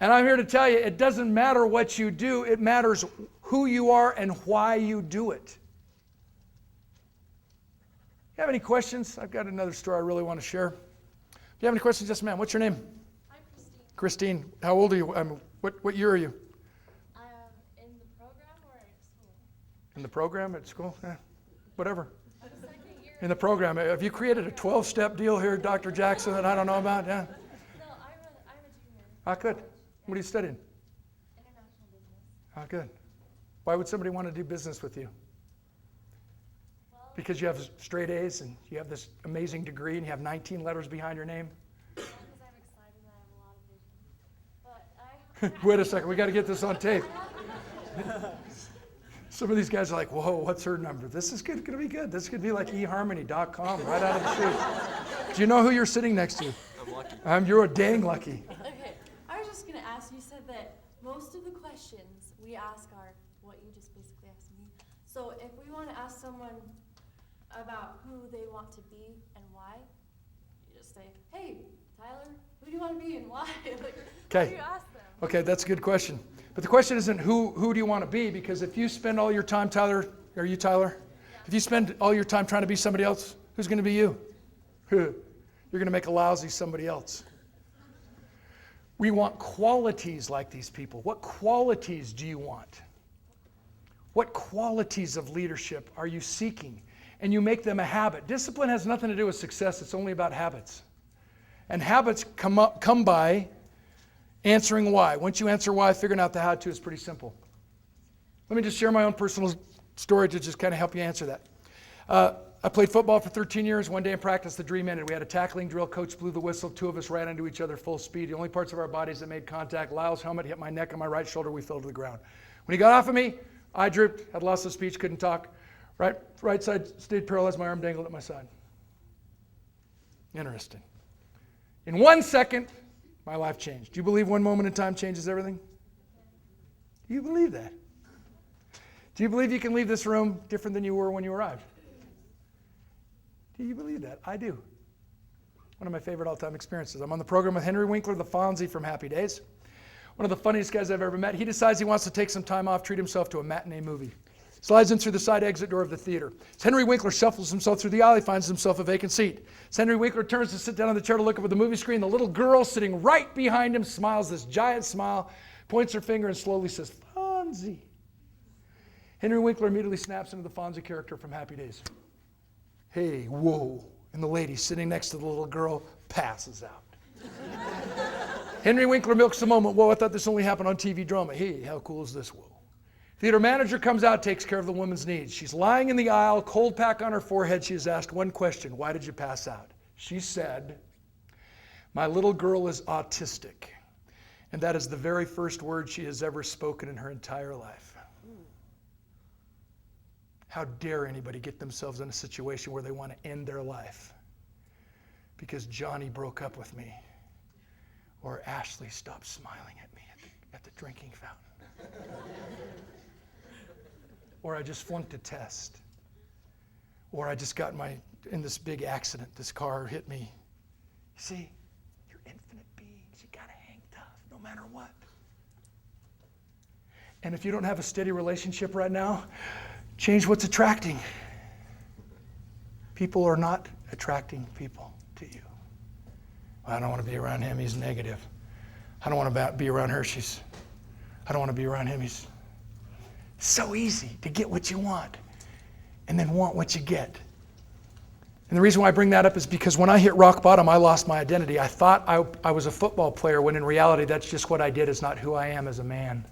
And I'm here to tell you, it doesn't matter what you do, it matters who you are and why you do it. You have any questions? I've got another story I really want to share. If you have any questions, just a man. What's your name? I'm Christine. Christine. How old are you? What year are you? In the program or at school? In the program at school? Whatever. Second year. In the program. Have you created a 12-step deal here, Dr. Jackson, that I don't know about? Yeah. No, I'm a junior. Ah, good. What are you studying? International business. Ah, good. Why would somebody want to do business with you? Well, Because you have straight A's and you have this amazing degree and you have 19 letters behind your name? because I'm excited and I have a lot of vision. But Wait a second, we got to get this on tape. Some of these guys are like, whoa, what's her number? This is going to be good. This could be like eharmony.com right out of the chute. Do you know who you're sitting next to? I'm lucky. You're a dang lucky. Okay, I was just going to ask, you said that most of the questions we ask are what you just basically asked me. So if we want to ask someone about who they want to be and why, you just say, hey, Tyler, who do you want to be and why? Like, Okay. what do you ask them? Okay, that's a good question. But the question isn't who do you want to be, because if you spend all your time, Tyler, are you Tyler? Yeah. If you spend all your time trying to be somebody else, who's going to be you? You're going to make a lousy somebody else. We want qualities like these people. What qualities do you want? What qualities of leadership are you seeking? And you make them a habit. Discipline has nothing to do with success. It's only about habits. And habits come by answering why. Once you answer why, figuring out the how to is pretty simple. Let me just share my own personal story to just kind of help you answer that. I played football for 13 years. One day in practice, the dream ended. We had a tackling drill. Coach blew the whistle. Two of us ran into each other full speed. The only parts of our bodies that made contact, Lyle's helmet hit my neck and my right shoulder. We fell to the ground. When he got off of me, I drooped, had loss of speech, couldn't talk. Right side stayed paralyzed. My arm dangled at my side. Interesting. In 1 second, my life changed. Do you believe one moment in time changes everything? Do you believe that? Do you believe you can leave this room different than you were when you arrived? Do you believe that? I do. One of my favorite all-time experiences. I'm on the program with Henry Winkler, the Fonzie from Happy Days. One of the funniest guys I've ever met. He decides he wants to take some time off, treat himself to a matinee movie. Slides in through the side exit door of the theater. As Henry Winkler shuffles himself through the aisle, he finds himself a vacant seat. As Henry Winkler turns to sit down on the chair to look up at the movie screen, the little girl sitting right behind him smiles this giant smile, points her finger and slowly says, Fonzie. Henry Winkler immediately snaps into the Fonzie character from Happy Days. Hey, whoa. And the lady sitting next to the little girl passes out. Henry Winkler milks the moment. Whoa, I thought this only happened on TV drama. Hey, how cool is this? Whoa. Theater manager comes out, takes care of the woman's needs. She's lying in the aisle, cold pack on her forehead. She is asked one question. Why did you pass out? She said, my little girl is autistic. And that is the very first word she has ever spoken in her entire life. How dare anybody get themselves in a situation where they want to end their life because Johnny broke up with me or Ashley stopped smiling at me at the drinking fountain. Or I just flunked a test. Or I just got in this big accident. This car hit me. You see, you're infinite beings. You got to hang tough no matter what. And if you don't have a steady relationship right now, change what's attracting. People are not attracting people to you. Well, I don't want to be around him. He's negative. I don't want to be around her. I don't want to be around him. He's so easy to get what you want and then want what you get. And the reason why I bring that up is because when I hit rock bottom, I lost my identity. I thought I was a football player when in reality that's just what I did. It's not who I am as a man.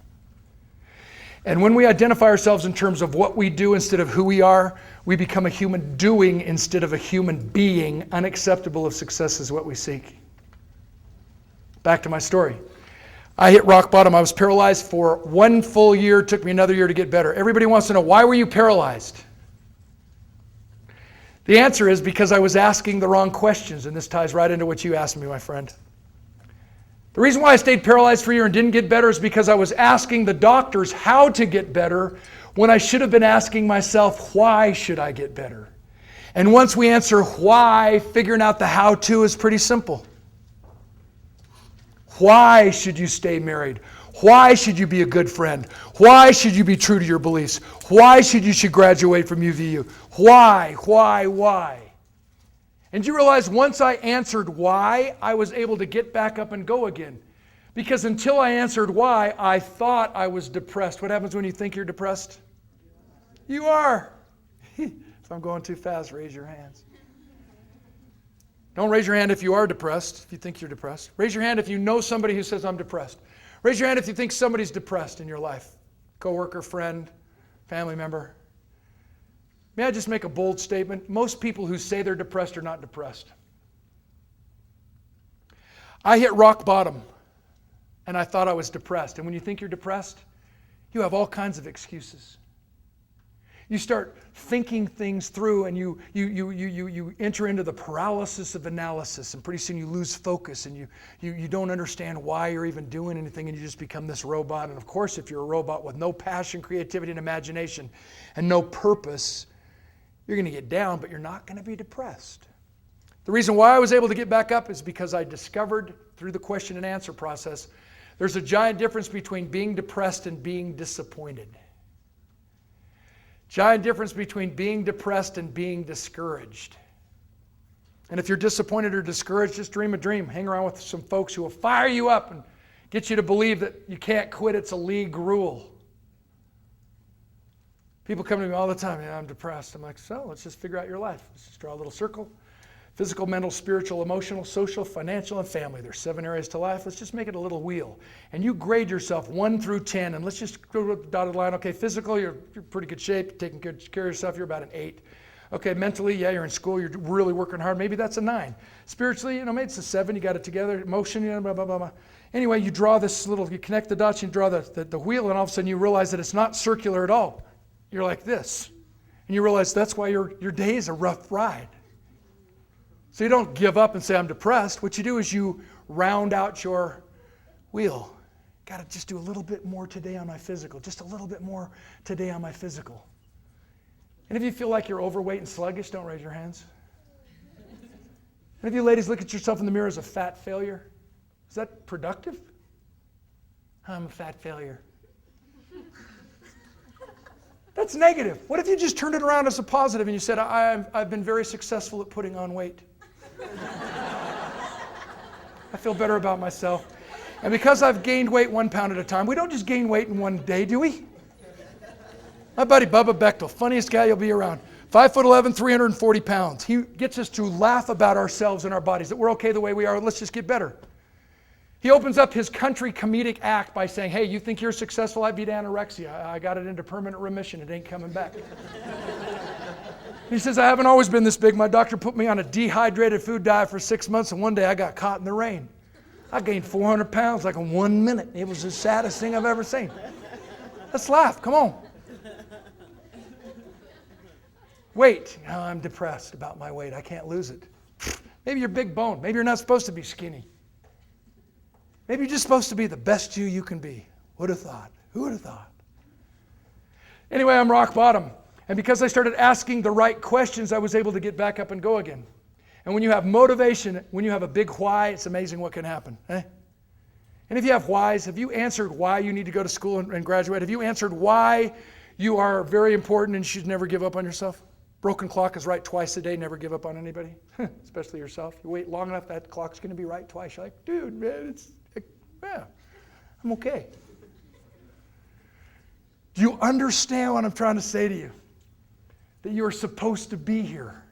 And when we identify ourselves in terms of what we do instead of who we are, we become a human doing instead of a human being. Unacceptable of success is what we seek. Back to my story. I hit rock bottom. I was paralyzed for 1 full year. It took me another year to get better. Everybody wants to know, why were you paralyzed? The answer is because I was asking the wrong questions, and this ties right into what you asked me, my friend. The reason why I stayed paralyzed for a year and didn't get better is because I was asking the doctors how to get better when I should have been asking myself, why should I get better? And once we answer why, figuring out the how-to is pretty simple. Why should you stay married? Why should you be a good friend? Why should you be true to your beliefs? Why should you graduate from UVU? Why? And you realize once I answered why, I was able to get back up and go again. Because until I answered why, I thought I was depressed. What happens when you think you're depressed? You are. If I'm going too fast, raise your hands. Don't raise your hand if you are depressed, if you think you're depressed. Raise your hand if you know somebody who says, I'm depressed. Raise your hand if you think somebody's depressed in your life. Coworker, friend, family member. May I just make a bold statement? Most people who say they're depressed are not depressed. I hit rock bottom, and I thought I was depressed. And when you think you're depressed, you have all kinds of excuses. You start thinking things through, and you enter into the paralysis of analysis, and pretty soon you lose focus, and you don't understand why you're even doing anything, and you just become this robot. And of course, if you're a robot with no passion, creativity, and imagination, and no purpose, you're going to get down, but you're not going to be depressed. The reason why I was able to get back up is because I discovered through the question and answer process, there's a giant difference between being depressed and being disappointed. Giant difference between being depressed and being discouraged. And if you're disappointed or discouraged, just dream a dream. Hang around with some folks who will fire you up and get you to believe that you can't quit. It's a league rule. People come to me all the time, yeah, I'm depressed. I'm like, so let's just figure out your life. Let's just draw a little circle. Physical, mental, spiritual, emotional, social, financial, and family. There's 7 areas to life. Let's just make it a little wheel. And you grade yourself 1 through 10, and let's just go to the dotted line. Okay, physical, you're pretty good shape, taking good care of yourself, you're about an 8. Okay, mentally, yeah, you're in school, you're really working hard. Maybe that's a 9. Spiritually, maybe it's a 7, you got it together. Emotion, blah, blah, blah, blah. Anyway, you draw this little, you connect the dots, you draw the wheel, and all of a sudden you realize that it's not circular at all. You're like this. And you realize that's why your day is a rough ride. So you don't give up and say, I'm depressed. What you do is you round out your wheel. Got to just do a little bit more today on my physical. Just a little bit more today on my physical. And if you feel like you're overweight and sluggish, don't raise your hands. And if you ladies look at yourself in the mirror as a fat failure, is that productive? I'm a fat failure. That's negative. What if you just turned it around as a positive and you said, I've been very successful at putting on weight. I feel better about myself. And because I've gained weight 1 pound at a time, we don't just gain weight in one day, do we? My buddy Bubba Bechtel, funniest guy you'll be around. 5'11", 340 pounds. He gets us to laugh about ourselves and our bodies, that we're okay the way we are, let's just get better. He opens up his country comedic act by saying, hey, you think you're successful? I beat anorexia. I got it into permanent remission. It ain't coming back. He says, I haven't always been this big. My doctor put me on a dehydrated food diet for 6 months, and one day I got caught in the rain. I gained 400 pounds like in 1 minute. It was the saddest thing I've ever seen. Let's laugh. Come on. Weight. Oh, I'm depressed about my weight. I can't lose it. Maybe you're big boned. Maybe you're not supposed to be skinny. Maybe you're just supposed to be the best you can be. Would have thought? Who would have thought? Anyway, I'm rock bottom. And because I started asking the right questions, I was able to get back up and go again. And when you have motivation, when you have a big why, it's amazing what can happen. Eh? And if you have whys, have you answered why you need to go to school and graduate? Have you answered why you are very important and you should never give up on yourself? Broken clock is right twice a day. Never give up on anybody, especially yourself. You wait long enough, that clock's going to be right twice. You're like, dude, man, yeah, I'm okay. Do you understand what I'm trying to say to you? That you are supposed to be here.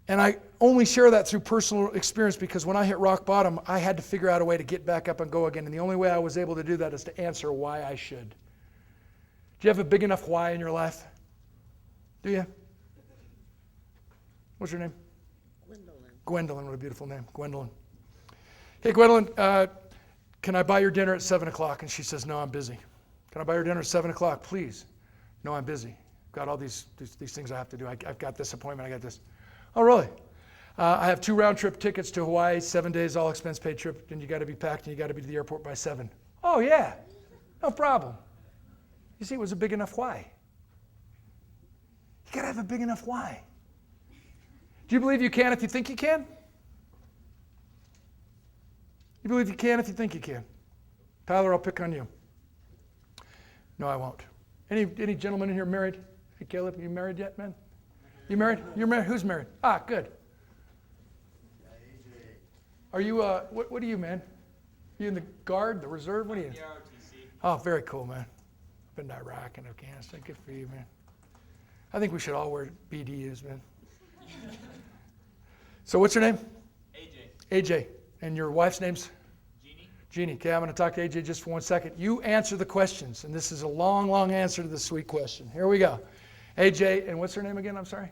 And I only share that through personal experience because when I hit rock bottom, I had to figure out a way to get back up and go again. And the only way I was able to do that is to answer why I should. Do you have a big enough why in your life? Do you? What's your name? Gwendolyn. Gwendolyn, what a beautiful name. Gwendolyn. Hey, Gwendolyn, can I buy your dinner at 7 o'clock? And she says, no, I'm busy. Can I buy your dinner at 7 o'clock? Please. No, I'm busy. I've got all these things I have to do. I've got this appointment. I got this. Oh, really? I have 2 round-trip tickets to Hawaii, 7 days, all expense-paid trip, and you got to be packed, and you got to be to the airport by 7. Oh, yeah. No problem. You see, it was a big enough why. You got to have a big enough why. Do you believe you can if you think you can? You believe you can if you think you can? Tyler, I'll pick on you. No, I won't. Any gentlemen in here married? Hey, Caleb, you married yet, man? You married? You're married? Who's married? Ah, good. Are you, what are you, man? You in the Guard, the Reserve? What are you? Oh, very cool, man. Been to Iraq and Afghanistan. Good for you, man. I think we should all wear BDUs, man. So what's your name? AJ. AJ. And your wife's name's? Jeannie. Jeannie. Okay, I'm going to talk to AJ just for 1 second. You answer the questions, and this is a long, long answer to the sweet question. Here we go. AJ, and what's her name again? I'm sorry?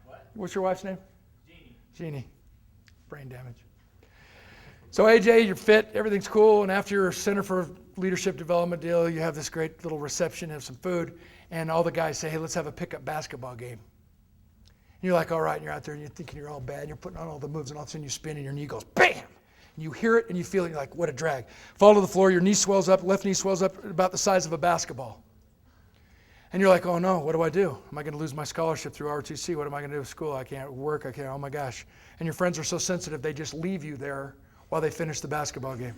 What? What's your wife's name? Jeannie. Jeannie. Brain damage. So AJ, you're fit, everything's cool, and after your Center for Leadership Development deal, you have this great little reception, have some food, and all the guys say, hey, let's have a pickup basketball game. And you're like, all right, and you're out there, and you're thinking you're all bad, and you're putting on all the moves, and all of a sudden you spin, and your knee goes, bam! And you hear it, and you feel it, you're like, what a drag. Fall to the floor, your knee swells up, left knee swells up about the size of a basketball. And you're like, oh no, what do I do? Am I going to lose my scholarship through ROTC? What am I going to do with school? I can't work, I can't, oh my gosh. And your friends are so sensitive, they just leave you there while they finish the basketball game.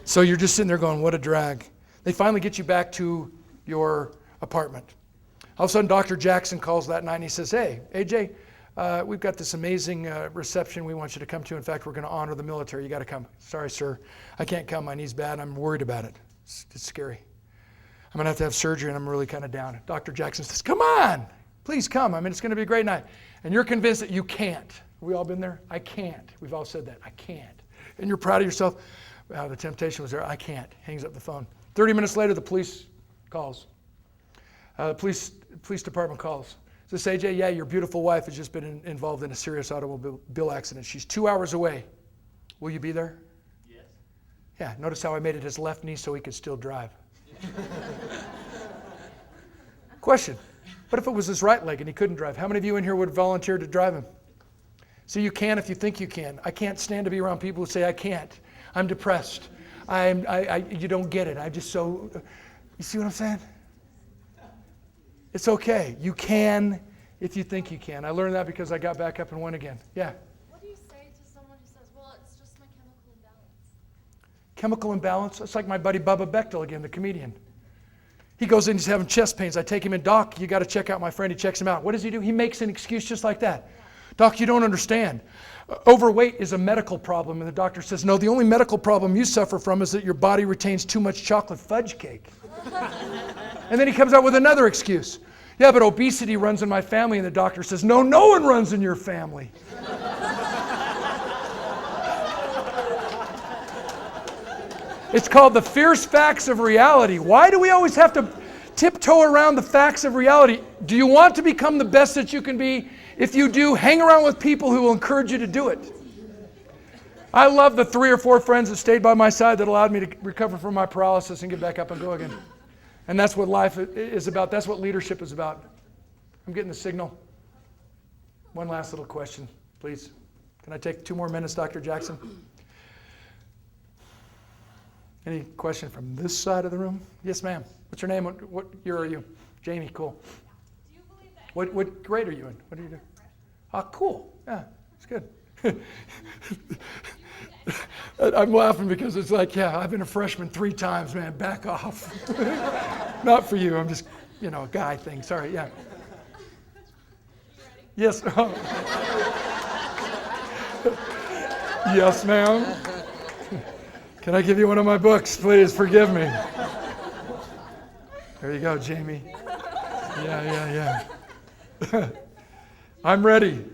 So you're just sitting there going, what a drag. They finally get you back to your apartment. All of a sudden, Dr. Jackson calls that night and he says, hey, AJ, we've got this amazing reception we want you to come to. In fact, we're going to honor the military. You got to come. Sorry, sir. I can't come. My knee's bad. I'm worried about it. It's scary. I'm going to have surgery and I'm really kind of down. Dr. Jackson says, come on. Please come. I mean, it's going to be a great night. And you're convinced that you can't. Have we all been there? I can't. We've all said that. I can't. And you're proud of yourself. Wow, the temptation was there. I can't. Hangs up the phone. 30 minutes later, the police calls. The police department calls. Says, AJ, yeah, your beautiful wife has just been involved in a serious automobile accident. She's 2 hours away. Will you be there? Yes. Yeah, notice how I made it his left knee so he could still drive. Question, what if it was his right leg and he couldn't drive? How many of you in here would volunteer to drive him? So you can if you think you can. I can't stand to be around people who say I can't. I'm depressed. You don't get it. I'm just so, you see what I'm saying? It's okay. You can if you think you can. I learned that because I got back up and went again. Yeah. What do you say to someone who says, well, it's just my chemical imbalance? Chemical imbalance? It's like my buddy Bubba Bechtel again, the comedian. He goes in, he's having chest pains. I take him in, Doc, you got to check out my friend. He checks him out. What does he do? He makes an excuse just like that. Doc, you don't understand. Overweight is a medical problem. And the doctor says, no, the only medical problem you suffer from is that your body retains too much chocolate fudge cake. And then he comes out with another excuse. Yeah, but obesity runs in my family. And the doctor says, no, no one runs in your family. It's called the fierce facts of reality. Why do we always have to tiptoe around the facts of reality? Do you want to become the best that you can be? If you do, hang around with people who will encourage you to do it. I love the 3 or 4 friends that stayed by my side that allowed me to recover from my paralysis and get back up and go again. And that's what life is about. That's what leadership is about. I'm getting the signal. One last little question, please. Can I take 2 more minutes, Dr. Jackson? Any question from this side of the room? Yes, ma'am. What's your name? What year are you? Jamie, cool. Do you believe that? What grade are you in? What do you do? Ah, cool. Yeah, it's good. I'm laughing because it's like, yeah, I've been a freshman 3 times, man. Back off. Not for you. I'm just, a guy thing. Sorry. Yeah. Yes. Yes, ma'am. Can I give you one of my books? Please forgive me. There you go, Jamie. Yeah. I'm ready. I'm just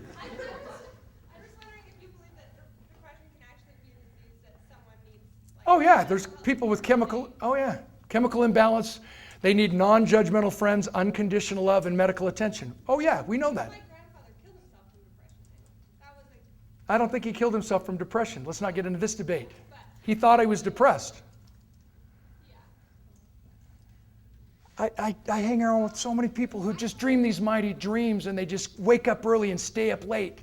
wondering if you believe that depression can actually be a disease that someone needs. Oh yeah, there's people with chemical imbalance. They need non-judgmental friends, unconditional love, and medical attention. Oh yeah, we know that. My grandfather killed himself from depression. That was I don't think he killed himself from depression. Let's not get into this debate. He thought he was depressed. I hang around with so many people who just dream these mighty dreams and they just wake up early and stay up late.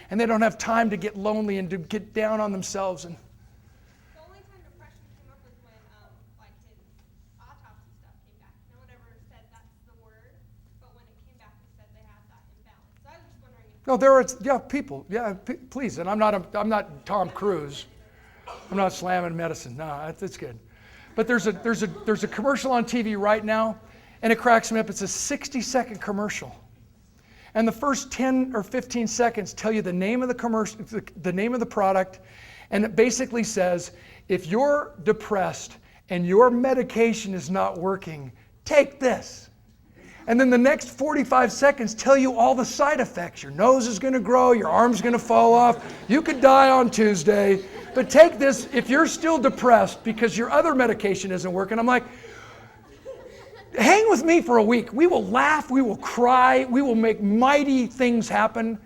And they don't have time to get lonely and to get down on themselves. And the only time depression came up was when his autopsy stuff came back. No one ever said that's the word, but when it came back, it said they had that imbalance. So I was just wondering if no, there are people. Yeah, please. And I'm not Tom Cruise. I'm not slamming medicine. No, it's good. But there's a commercial on TV right now, and it cracks me up. It's a 60-second commercial. And the first 10 or 15 seconds tell you the name of the commercial, the name of the product, and it basically says, if you're depressed and your medication is not working, take this. And then the next 45 seconds tell you all the side effects. Your nose is going to grow, your arm's going to fall off, you could die on Tuesday. But take this if you're still depressed because your other medication isn't working. I'm like, hang with me for a week. We will laugh, we will cry, we will make mighty things happen.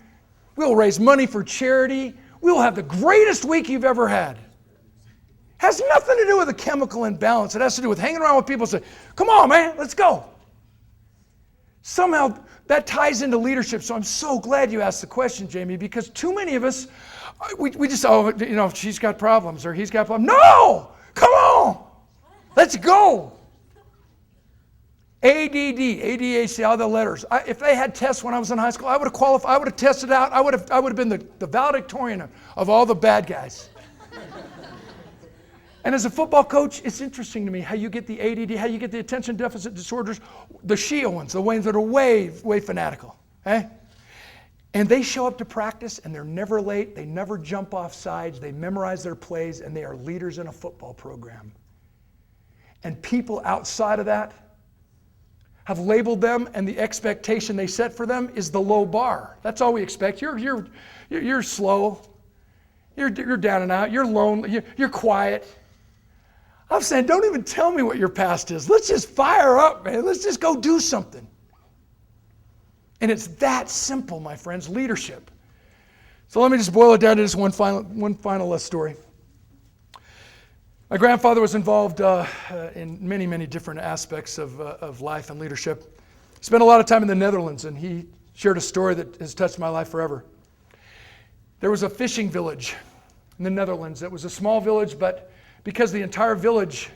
We will raise money for charity. We will have the greatest week you've ever had. Has nothing to do with a chemical imbalance. It has to do with hanging around with people and say, come on, man, let's go. Somehow that ties into leadership. So I'm so glad you asked the question, Jamie, because too many of us, we just, she's got problems or he's got problems. No! Come on! Let's go! ADD, ADHD, all the letters. If they had tests when I was in high school, I would have qualified, I would have tested out, I would have been the valedictorian of all the bad guys. And as a football coach, it's interesting to me how you get the ADD, how you get the attention deficit disorders, the Shia ones, the ones that are way fanatical. Eh? And they show up to practice and they're never late, they never jump off sides, they memorize their plays, and they are leaders in a football program. And people outside of that have labeled them, and the expectation they set for them is the low bar. That's all we expect. You're slow, you're down and out, you're lonely, you're quiet. I'm saying, don't even tell me what your past is. Let's just fire up, man. Let's just go do something. And it's that simple, my friends, leadership. So let me just boil it down to just one final story. My grandfather was involved in many, many different aspects of life and leadership. He spent a lot of time in the Netherlands, and he shared a story that has touched my life forever. There was a fishing village in the Netherlands. It was a small village, but because the entire village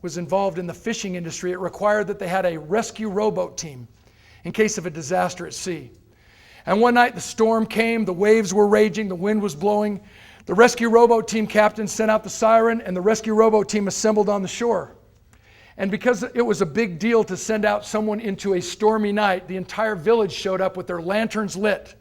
was involved in the fishing industry, it required that they had a rescue rowboat team in case of a disaster at sea. And one night the storm came, the waves were raging, the wind was blowing. The rescue rowboat team captain sent out the siren, and the rescue rowboat team assembled on the shore. And because it was a big deal to send out someone into a stormy night, the entire village showed up with their lanterns lit.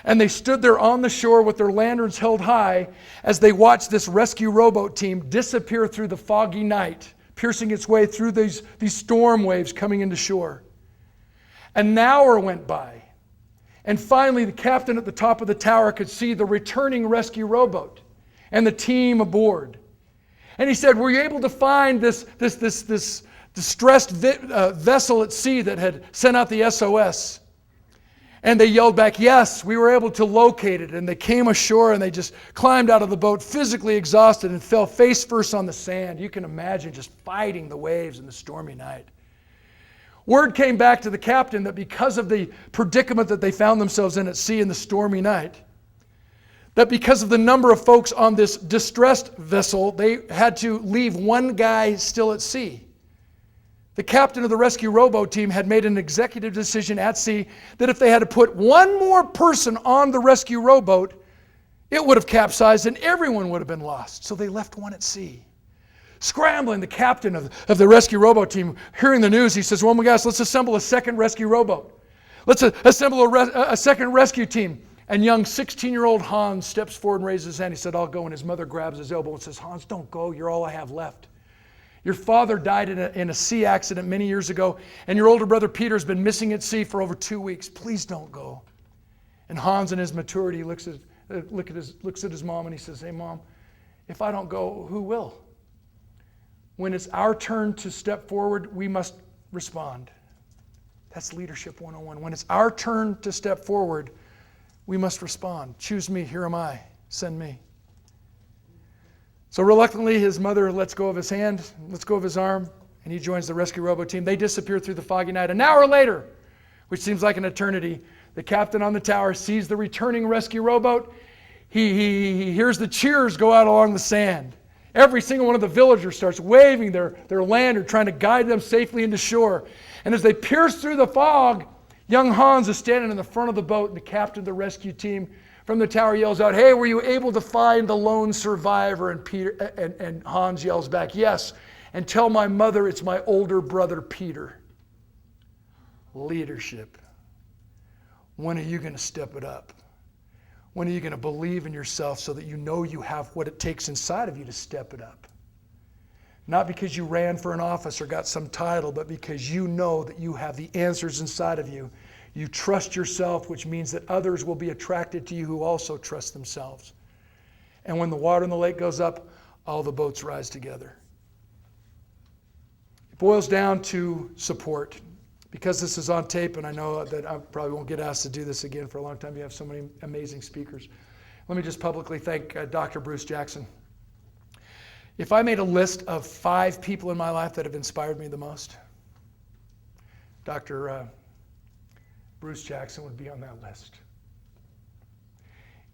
And they stood there on the shore with their lanterns held high as they watched this rescue rowboat team disappear through the foggy night, piercing its way through these storm waves coming into shore. An hour went by, and finally the captain at the top of the tower could see the returning rescue rowboat and the team aboard. And he said, "Were you able to find this distressed vessel at sea that had sent out the SOS?" And they yelled back, "Yes, we were able to locate it." And they came ashore and they just climbed out of the boat, physically exhausted, and fell face first on the sand. You can imagine just fighting the waves in the stormy night. Word came back to the captain that because of the predicament that they found themselves in at sea in the stormy night, that because of the number of folks on this distressed vessel, they had to leave one guy still at sea. The captain of the rescue rowboat team had made an executive decision at sea that if they had to put one more person on the rescue rowboat, it would have capsized and everyone would have been lost. So they left one at sea. Scrambling, the captain of the rescue rowboat team, hearing the news, he says, "Well, my guys, let's assemble a second rescue rowboat. Let's assemble a second rescue team." And young 16-year-old Hans steps forward and raises his hand. He said, "I'll go." And his mother grabs his elbow and says, "Hans, don't go. You're all I have left. Your father died in a sea accident many years ago, and your older brother Peter has been missing at sea for over 2 weeks. Please don't go." And Hans, in his maturity, looks at his mom and he says, "Hey, Mom, if I don't go, who will? When it's our turn to step forward, we must respond." That's Leadership 101. When it's our turn to step forward, we must respond. "Choose me, here am I, send me." So reluctantly, his mother lets go of his hand, lets go of his arm, and he joins the rescue rowboat team. They disappear through the foggy night. An hour later, which seems like an eternity, the captain on the tower sees the returning rescue rowboat. He hears the cheers go out along the sand. Every single one of the villagers starts waving their lantern, trying to guide them safely into shore. And as they pierce through the fog, young Hans is standing in the front of the boat, and the captain of the rescue team from the tower yells out, "Hey, were you able to find the lone survivor?" And Hans yells back, "Yes, and tell my mother it's my older brother Peter." Leadership. When are you going to step it up? When are you going to believe in yourself so that you know you have what it takes inside of you to step it up? Not because you ran for an office or got some title, but because you know that you have the answers inside of you. You trust yourself, which means that others will be attracted to you who also trust themselves. And when the water in the lake goes up, all the boats rise together. It boils down to support. Because this is on tape, and I know that I probably won't get asked to do this again for a long time. You have so many amazing speakers. Let me just publicly thank Dr. Bruce Jackson. If I made a list of 5 people in my life that have inspired me the most, Dr. Bruce Jackson would be on that list.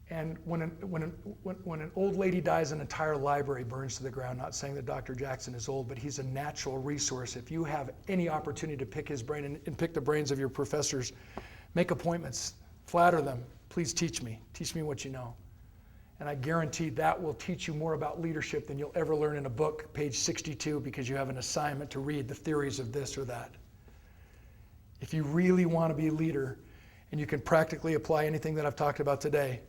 And when an old lady dies, an entire library burns to the ground. Not saying that Dr. Jackson is old, but he's a natural resource. If you have any opportunity to pick his brain and pick the brains of your professors, make appointments, flatter them. Please teach me what you know. And I guarantee that will teach you more about leadership than you'll ever learn in a book, page 62, because you have an assignment to read the theories of this or that. If you really want to be a leader and you can practically apply anything that I've talked about today,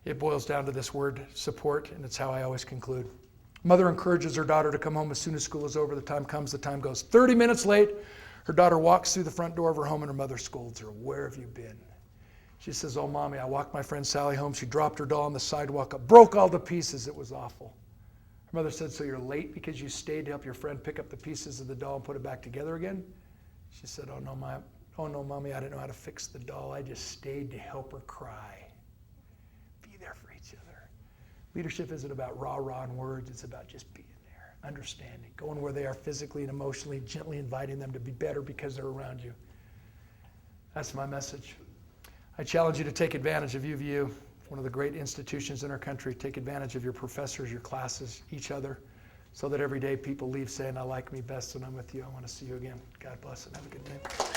it boils down to this word, support, and it's how I always conclude. Mother encourages her daughter to come home as soon as school is over. The time comes, the time goes. 30 minutes late, her daughter walks through the front door of her home and her mother scolds her. "Where have you been?" She says, "Oh, Mommy, I walked my friend Sally home. She dropped her doll on the sidewalk. It broke all to pieces. It was awful." Her mother said, "So you're late because you stayed to help your friend pick up the pieces of the doll and put it back together again?" She said, "Oh no, Mommy, I didn't know how to fix the doll. I just stayed to help her cry." Be there for each other. Leadership isn't about rah-rah and words. It's about just being there, understanding, going where they are physically and emotionally, gently inviting them to be better because they're around you. That's my message. I challenge you to take advantage of UVU, one of the great institutions in our country. Take advantage of your professors, your classes, each other, so that every day people leave saying, "I like me best when I'm with you. I want to see you again." God bless and have a good day.